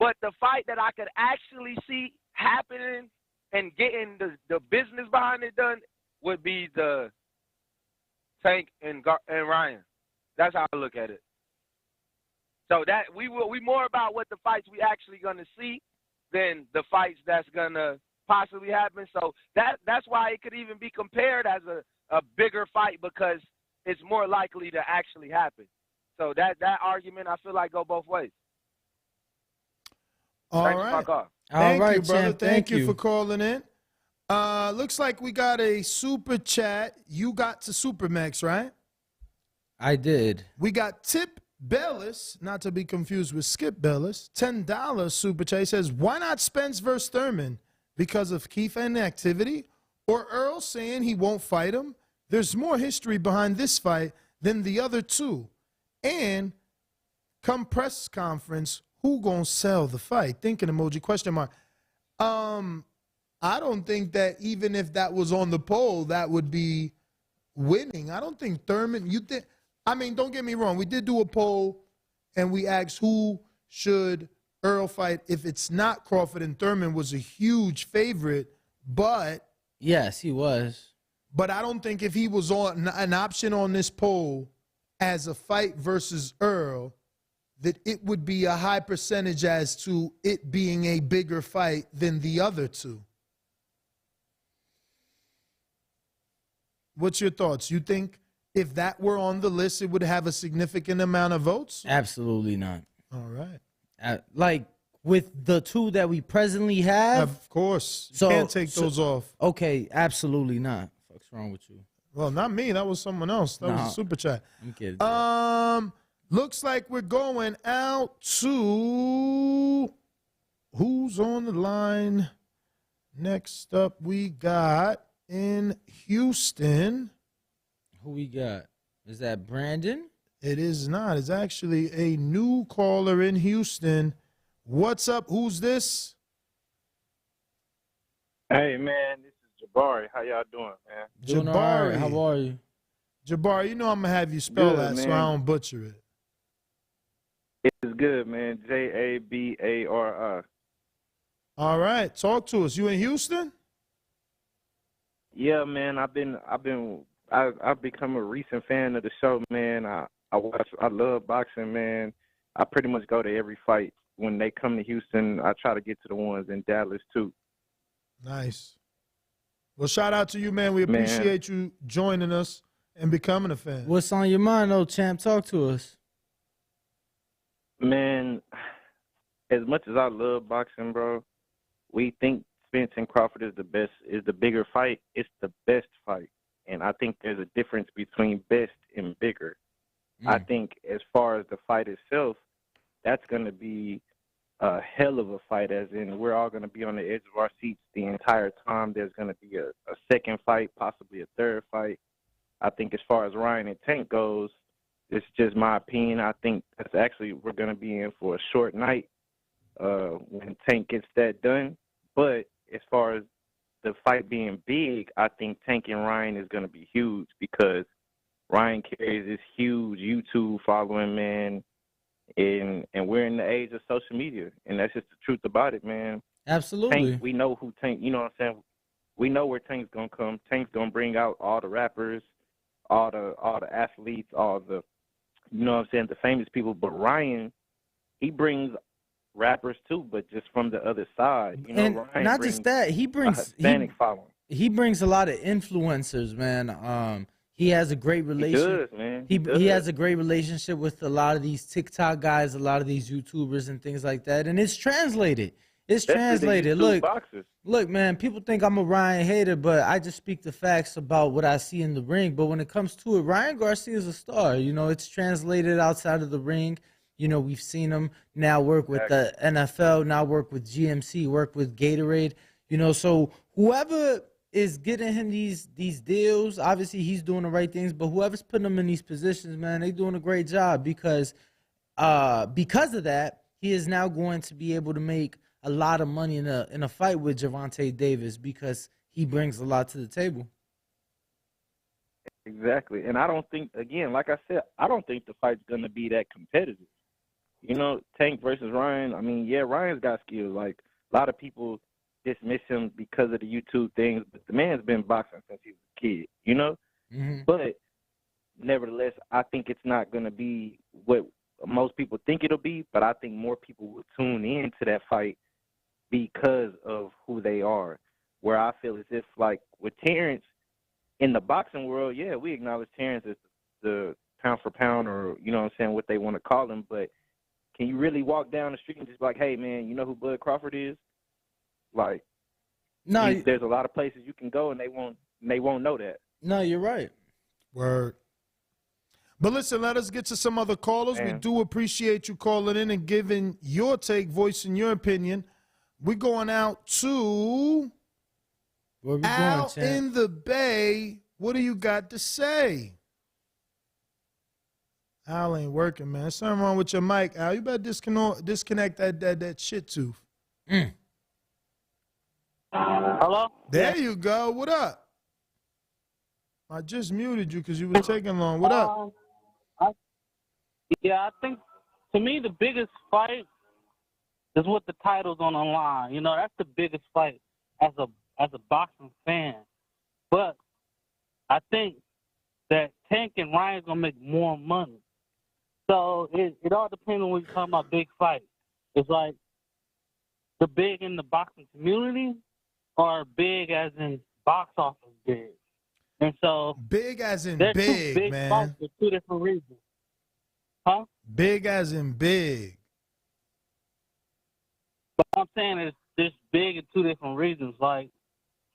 but the fight that I could actually see happening and getting the business behind it done would be the Tank and Ryan. That's how I look at it. So that we more about what the fights we actually gonna see than the fights that's gonna possibly happen. So that's why it could even be compared as a bigger fight, because it's more likely to actually happen. So that argument I feel like go both ways. All Thanks right. for my call. Thank All you, right, brother. champ. Thank you you for calling in. Looks like we got a super chat. You got to Supermax, right? I did. We got Tip Bellis, not to be confused with Skip Bellis, $10 super chat says, why not Spence versus Thurman? Because of Keith inactivity? Or Earl saying he won't fight him? There's more history behind this fight than the other two. And come press conference, who gonna sell the fight? Thinking emoji, question mark. I don't think that even if that was on the poll, that would be winning. I don't think Thurman, don't get me wrong. We did do a poll and we asked who should Earl fight if it's not Crawford, and Thurman was a huge favorite, but. Yes, he was. But I don't think if he was on an option on this poll as a fight versus Earl, that it would be a high percentage as to it being a bigger fight than the other two. What's your thoughts? You think if that were on the list, it would have a significant amount of votes? Absolutely not. All right. Like with the two that we presently have? Of course. You can't take those off. Okay, absolutely not. What's wrong with you? Well, not me. That was someone else. That was a super chat. I'm kidding. Looks like we're going out to who's on the line. Next up, we got in Houston. Who we got? Is that Brandon? It is not. It's actually a new caller in Houston. What's up? Who's this? Hey, man, this is Jabari. How y'all doing, man? Doing all right. How are you? Jabari, you know I'm going to have you spell Good, that man. so I don't butcher it. It's good, man. Jabari. All right. Talk to us. You in Houston? Yeah, man. I've become a recent fan of the show, man. I love boxing, man. I pretty much go to every fight. When they come to Houston, I try to get to the ones in Dallas, too. Nice. Well, shout out to you, man. We appreciate you joining us and becoming a fan. What's on your mind, though, champ? Talk to us. Man, as much as I love boxing, bro, we think Spence and Crawford is the bigger fight. It's the best fight. And I think there's a difference between best and bigger. I think as far as the fight itself, that's going to be a hell of a fight, as in we're all going to be on the edge of our seats the entire time. There's going to be a second fight, possibly a third fight. I think as far as Ryan and Tank goes, it's just my opinion. I think that's actually we're going to be in for a short night when Tank gets that done. But as far as the fight being big, I think Tank and Ryan is going to be huge because Ryan carries this huge YouTube following, man. And we're in the age of social media, and that's just the truth about it, man. Absolutely. Tank, we know who Tank, you know what I'm saying? We know where Tank's going to come. Tank's going to bring out all the rappers, all the athletes, all the, you know what I'm saying, the famous people. But Ryan, he brings rappers too, but just from the other side. You know, And Ryan not brings just that, he brings a Hispanic following. He brings a lot of influencers, man. He has a great relationship. He does, man. He has a great relationship with a lot of these TikTok guys, a lot of these YouTubers and things like that, and it's translated. It's translated. Look, man. People think I'm a Ryan hater, but I just speak the facts about what I see in the ring. But when it comes to it, Ryan Garcia is a star. You know, it's translated outside of the ring. You know, we've seen him now work with the NFL, now work with GMC, work with Gatorade. You know, so whoever is getting him these deals, obviously he's doing the right things, but whoever's putting him in these positions, man, they doing a great job because of that, he is now going to be able to make a lot of money in a fight with Gervonta Davis because he brings a lot to the table. Exactly. And I don't think, again, like I said, I don't think the fight's going to be that competitive. You know, Tank versus Ryan, I mean, yeah, Ryan's got skills. Like, a lot of people dismiss him because of the YouTube things, but the man's been boxing since he was a kid, you know? But nevertheless, I think it's not going to be what most people think it'll be, but I think more people will tune in to that fight because of who they are. Where I feel as if, like, with Terrence, in the boxing world, yeah, we acknowledge Terrence as the pound for pound or, you know what I'm saying, what they want to call him, but can you really walk down the street and just be like, hey, man, you know who Bud Crawford is? Like, no, there's a lot of places you can go and they won't know that. No, you're right. Word. But listen, let us get to some other callers. We do appreciate you calling in and giving your take, voicing your opinion. We're going out to Where we Al going, champ? in the Bay. What do you got to say? Al ain't working, man. Something wrong with your mic, Al. You better disconnect that shit tooth. Hello? There you go. What up? I just muted you because you was taking long. What up? I think to me the biggest fight is with the titles on the line. You know, that's the biggest fight as a boxing fan. But I think that Tank and Ryan's gonna make more money. So it all depends on when you're talking about big fights. It's like the big in the boxing community or big as in box office big. And so big as in they're big, two big man. fights for two different reasons. Huh? Big as in big. But I'm saying it's big in two different reasons. Like,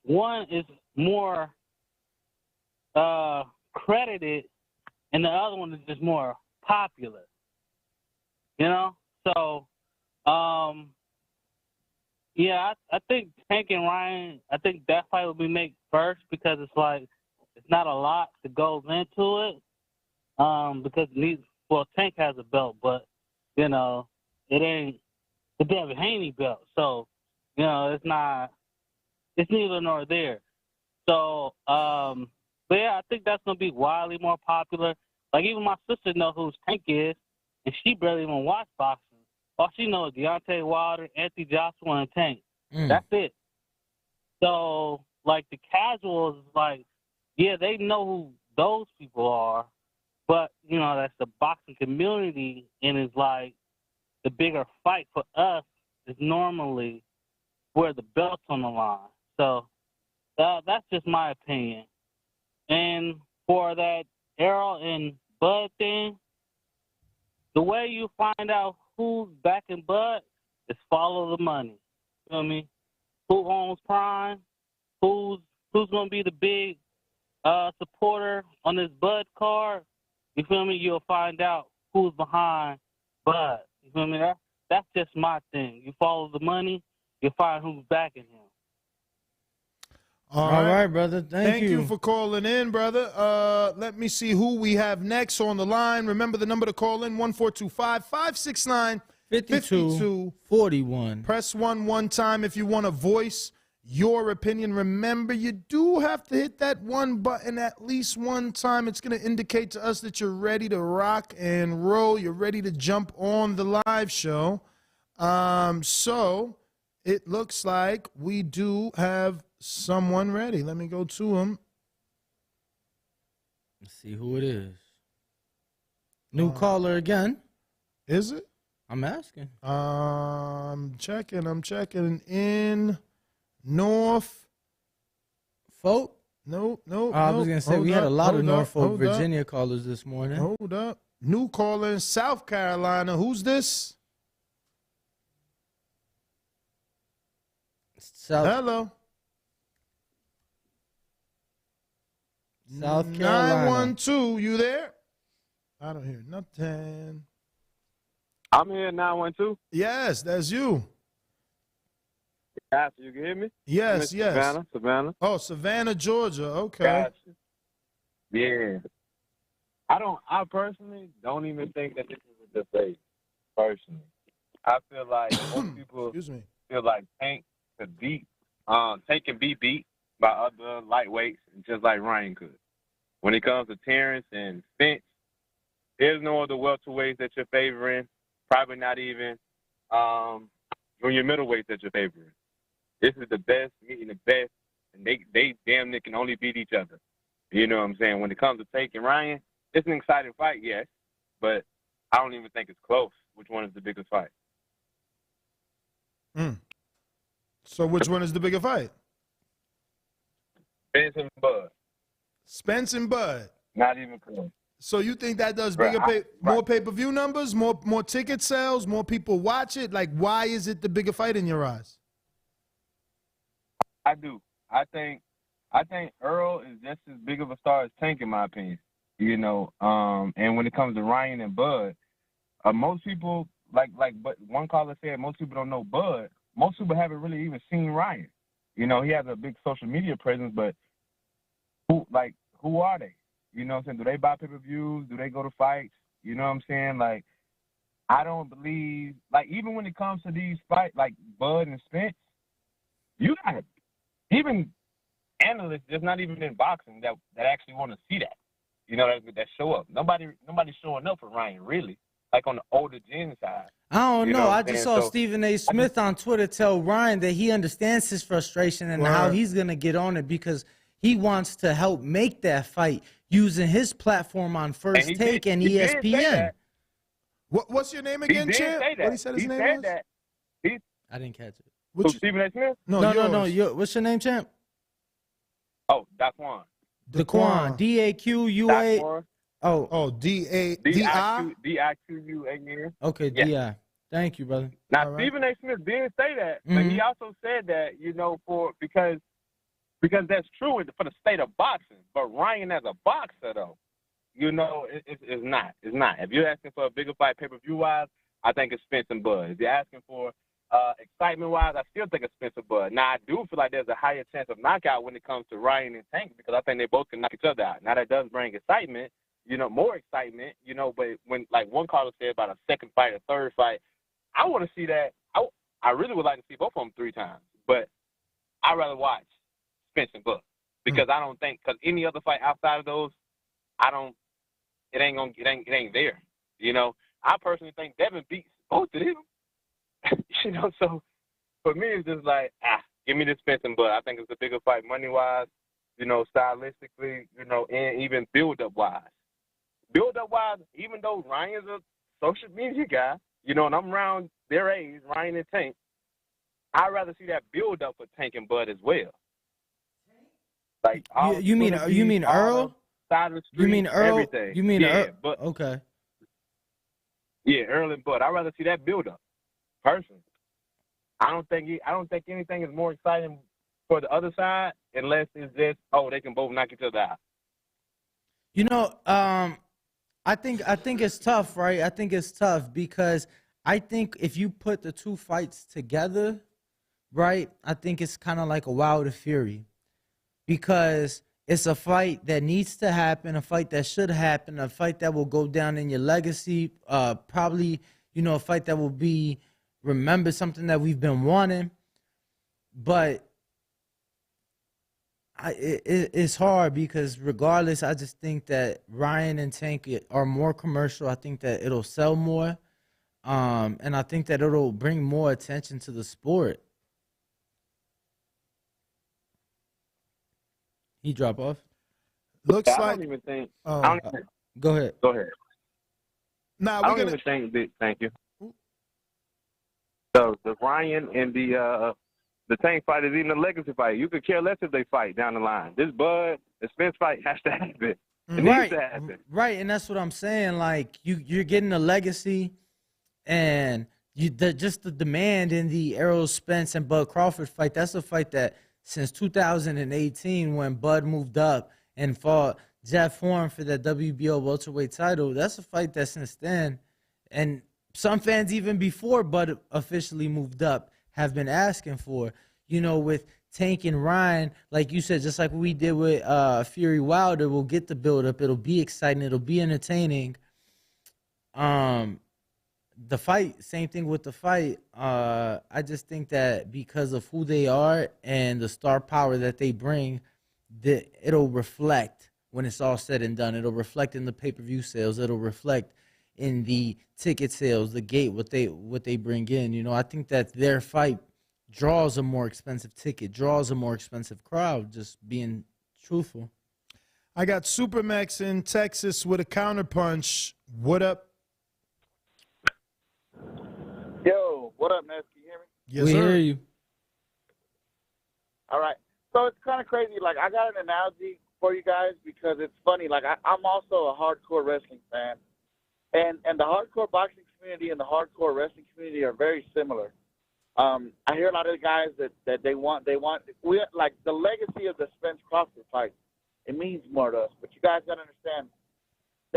one is more credited, and the other one is just more popular. You know? So, yeah, I think Tank and Ryan, I think that fight will be made first because it's like, it's not a lot that goes into it. Because Tank has a belt, but, you know, it ain't the Devin Haney belt. So, you know, it's neither nor there. So, but yeah, I think that's going to be wildly more popular. Like, even my sister knows who Tank is, and she barely even watch boxing. All she knows is Deontay Wilder, Anthony Joshua, and Tank. That's it. So, like, the casuals, like, yeah, they know who those people are, but, you know, that's the boxing community, and it's like the bigger fight for us is normally where the belt's on the line. So that's just my opinion. And for that Errol and Bud thing, the way you find out who's backing Bud is follow the money. You know what I mean? Who owns Prime? Who's going to be the big supporter on this Bud card? You feel me? You'll find out who's behind Bud. You feel me? That's just my thing. You follow the money, you'll find who's backing him. All right, brother. Thank you you for calling in, brother. Let me see who we have next on the line. Remember the number to call in, 1-425-569-5241. Press 1 time if you want to voice your opinion. Remember, you do have to hit that one button at least one time. It's going to indicate to us that you're ready to rock and roll. You're ready to jump on the live show. So it looks like we do have someone ready. Let me go to him. Let's see who it is. New caller again. Is it? I'm asking. I'm checking in North Folk. No. I was gonna say we had a lot of Norfolk, Virginia callers this morning. Hold up. New caller in South Carolina. Who's this? Hello. South Carolina. 912, you there? I don't hear nothing. I'm here, 912. Yes, that's you. Gotcha, you can hear me? Yes. Savannah. Oh, Savannah, Georgia. Okay. Gotcha. Yeah. I personally don't even think that this is a debate, personally. I feel like most people feel like Tank can be beat by other lightweights, just like Ryan could. When it comes to Terrence and Spence, there's no other welterweights that you're favoring. Probably not even junior middleweights that you're favoring. This is the best meeting the best, and they damn near can only beat each other. You know what I'm saying? When it comes to Tank and Ryan, it's an exciting fight, yes, but I don't even think it's close. Which one is the biggest fight? So which one is the bigger fight? Spence and Bud. Spence and Bud. Not even close. So you think that does bigger more pay-per-view numbers, more ticket sales, more people watch it? Like, why is it the bigger fight in your eyes? I do. I think Earl is just as big of a star as Tank, in my opinion. you know. And when it comes to Ryan and Bud, most people but one caller said most people don't know Bud. Most people haven't really even seen Ryan. You know, he has a big social media presence, but who are they? You know what I'm saying? Do they buy pay-per-views? Do they go to fights? You know what I'm saying? Like, I don't believe, like, even when it comes to these fights, like Bud and Spence, you got even analysts just not even in boxing that actually want to see that. You know, that show up. Nobody's showing up for Ryan, really, like on the older gen side. I don't You know. what I I'm just saying? saw Stephen A. Smith on Twitter tell Ryan that he understands his frustration and how he's going to get on it because he wants to help make that fight using his platform on First Take and he did say ESPN. that. What's your name again, champ? What he said his name was? I didn't catch it. Stephen A. Smith? No. What's your name, champ? Oh, Daquan. Daquan. D-A-Q-U-A. Oh, D-I-Q-U-A-N. Okay, Yeah. D-I. Thank you, brother. Now, Stephen A. Smith did say that, but he also said that, you know, because that's true for the state of boxing. But Ryan as a boxer, though, you know, it's not. It's not. If you're asking for a bigger fight pay-per-view-wise, I think it's Spence and Bud. If you're asking for excitement-wise, I still think it's Spence and Bud. Now, I do feel like there's a higher chance of knockout when it comes to Ryan and Tank because I think they both can knock each other out. Now, that does bring excitement, you know, more excitement, you know, but when, like one caller said about a second fight, a third fight, I want to see that. I really would like to see both of them 3 times, but I'd rather watch Spence and Bud because I don't think, because any other fight outside of those, it ain't there, you know. I personally think Devin beats both of them. You know, so for me, it's just like, give me the Spence and Bud. I think it's a bigger fight money-wise, you know, stylistically, you know, and even build-up-wise. Build-up-wise, even though Ryan's a social media guy, you know, and I'm around their age, Ryan and Tank, I'd rather see that build-up for Tank and Bud as well. Like, you mean Earl? Side of the street, You mean Earl? everything. You mean Earl? But, okay. Yeah, Earl and Bud. I'd rather see that build-up. Personally, I don't think anything is more exciting for the other side unless it's just they can both knock each other out. You know, I think it's tough, right? I think it's tough because I think if you put the 2 fights together, right, I think it's kind of like a Wilder Fury because it's a fight that needs to happen, a fight that should happen, a fight that will go down in your legacy, probably, you know, a fight that will be remember something that we've been wanting, but it's hard because regardless, I just think that Ryan and Tank are more commercial. I think that it'll sell more, and I think that it'll bring more attention to the sport. He drop off? Looks I like. don't even think. Go ahead. Go ahead. Nah, I don't even think that. Thank you. So the Ryan and the Tank fight is even a legacy fight. You could care less if they fight down the line. This Bud and Spence fight has to happen. It needs to happen. Right, and that's what I'm saying. Like you're getting a legacy, and just the demand in the Errol Spence and Bud Crawford fight. That's a fight that since 2018, when Bud moved up and fought Jeff Hearn for that WBO welterweight title, that's a fight that since then, and some fans even before Bud officially moved up have been asking for, you know, with Tank and Ryan, like you said, just like we did with Fury Wilder, we'll get the build-up. It'll be exciting. It'll be entertaining. The fight, same thing with the fight. I just think that because of who they are and the star power that they bring, that it'll reflect when it's all said and done. It'll reflect in the pay-per-view sales. It'll reflect in the ticket sales, the gate, what they bring in. You know, I think that their fight draws a more expensive ticket, draws a more expensive crowd, just being truthful. I got Supermax in Texas with a counterpunch. What up? Yo, what up, man? Can you hear me? Yes, we sir. hear you. All right. So it's kind of crazy. Like, I got an analogy for you guys because it's funny. Like, I'm also a hardcore wrestling fan. And the hardcore boxing community and the hardcore wrestling community are very similar. I hear a lot of the guys that they want like the legacy of the Spence Crawford fight. It means more to us. But you guys got to understand,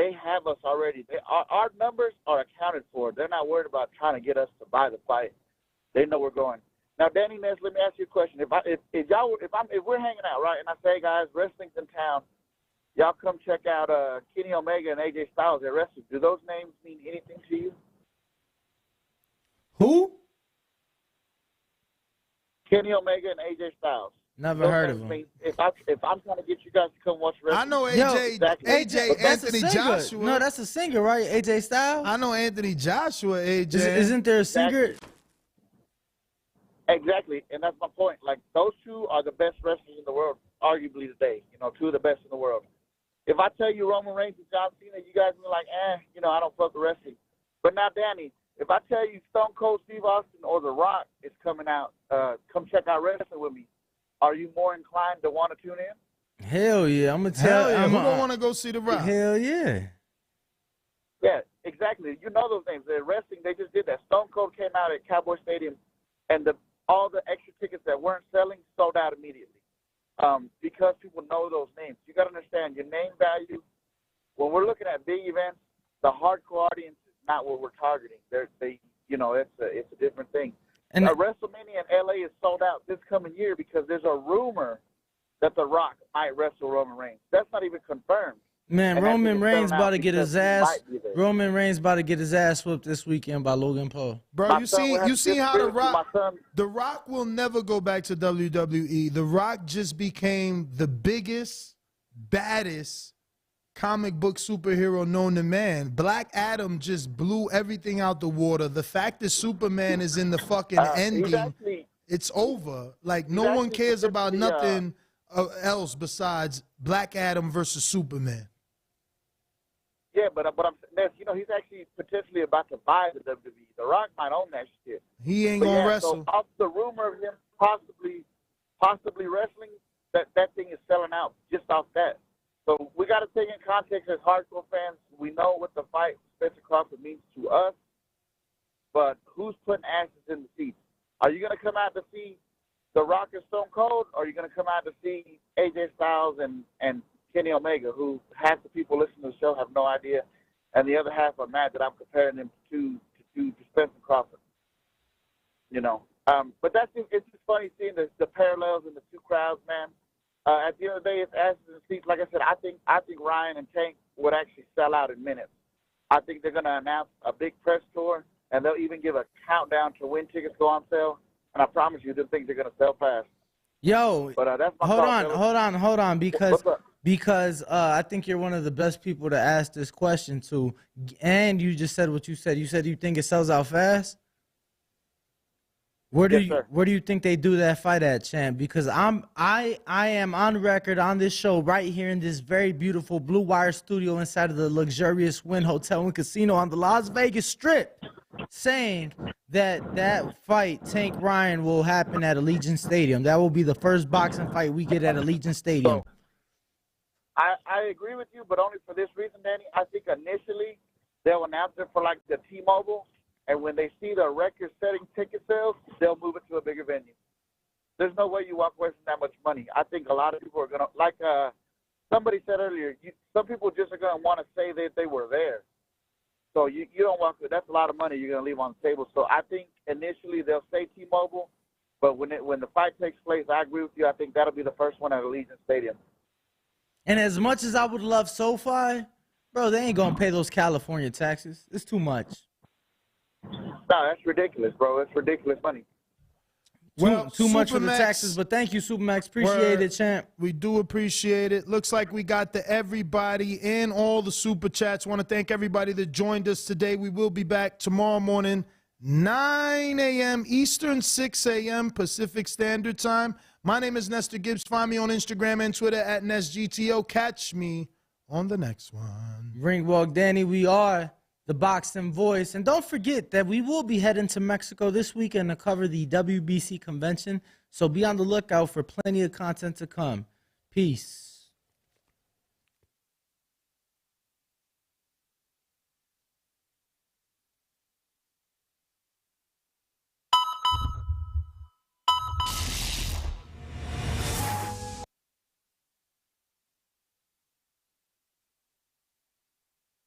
they have us already. Our numbers are accounted for. They're not worried about trying to get us to buy the fight. They know we're going. Now, Danny Ness, let me ask you a question. If we're hanging out, right, and I say, guys, wrestling's in town, y'all come check out Kenny Omega and AJ Styles at wrestling. Do those names mean anything to you? Who? Kenny Omega and AJ Styles. Never Those heard of names them. mean, if I'm trying to get you guys to come watch wrestling, I know Exactly. AJ That's a Anthony singer. Joshua. No, that's a singer, right? AJ Styles? I know Anthony Joshua, AJ. Isn't there a singer? Exactly, and that's my point. Like, those two are the best wrestlers in the world, arguably today. You know, two of the best in the world. If I tell you Roman Reigns and John Cena, you guys are like, I don't fuck with wrestling. But now, Danny, if I tell you Stone Cold Steve Austin or The Rock is coming out, come check out wrestling with me, are you more inclined to want to tune in? Hell yeah. I'm going to tell Hell yeah. you. Who don't want to go see The Rock? Hell yeah. Yeah, exactly. You know those names. They're wrestling. They just did that. Stone Cold came out at Cowboy Stadium, and all the extra tickets that weren't selling sold out immediately because people know those names. You got to understand your name value. When we're looking at big events, the hardcore audience is not what we're targeting. It's a different thing. And WrestleMania in LA is sold out this coming year because there's a rumor that The Rock might wrestle Roman Reigns. That's not even confirmed. Man, And Roman Reigns about to get his ass. there. Roman Reigns about to get his ass whooped this weekend by Logan Paul. Bro, you see how The Rock will never go back to WWE. The Rock just became the biggest, baddest comic book superhero known to man. Black Adam just blew everything out the water. The fact that Superman is in the fucking ending, it's over. Like, no one cares about nothing else besides Black Adam versus Superman. Yeah, but he's actually potentially about to buy the WWE. The Rock might own that shit. He ain't gonna wrestle. So off the rumor of him possibly wrestling, that thing is selling out just off that. So we got to take in context as hardcore fans. We know what the fight Spencer Crawford means to us, but who's putting asses in the seats? Are you gonna come out to see The Rock and Stone Cold, or are you gonna come out to see AJ Styles and Kenny Omega, who half the people listening to the show have no idea, and the other half are mad that I'm comparing them to Spencer Crawford. But it's just funny seeing the parallels in the two crowds, man. At the end of the day, it's asses in seats. Like I said, I think Ryan and Tank would actually sell out in minutes. I think they're gonna announce a big press tour, and they'll even give a countdown to when tickets go on sale. And I promise you, them things are gonna sell fast. Yo, but that's my hold on, because I think you're one of the best people to ask this question to, and you just said what you said. You said you think it sells out fast. Where do you think they do that fight at, champ? Because I am on record on this show right here in this very beautiful Blue Wire studio inside of the luxurious Wynn Hotel and Casino on the Las Vegas Strip, saying that fight, Tank Ryan, will happen at Allegiant Stadium. That will be the first boxing fight we get at Allegiant Stadium. I agree with you, but only for this reason, Danny. I think initially they'll announce it for like the T-Mobile, and when they see the record-setting ticket sales, they'll move it to a bigger venue. There's no way you walk away from that much money. I think a lot of people are going to, like somebody said earlier, some people just are going to want to say that they were there. So you don't walk away. That's a lot of money you're going to leave on the table. So I think initially they'll say T-Mobile, but when the fight takes place, I agree with you. I think that'll be the first one at Allegiant Stadium. And as much as I would love SoFi, bro, they ain't going to pay those California taxes. It's too much. No, that's ridiculous, bro. It's ridiculous money. Too much for the taxes, but thank you, Supermax. Appreciate it, champ. We do appreciate it. Looks like we got everybody and all the super chats. Want to thank everybody that joined us today. We will be back tomorrow morning, 9 a.m. Eastern, 6 a.m. Pacific Standard Time. My name is Nestor Gibbs. Find me on Instagram and Twitter at NestGTO. Catch me on the next one. Ringwalk Danny, we are the Boxing Voice. And don't forget that we will be heading to Mexico this weekend to cover the WBC convention. So be on the lookout for plenty of content to come. Peace.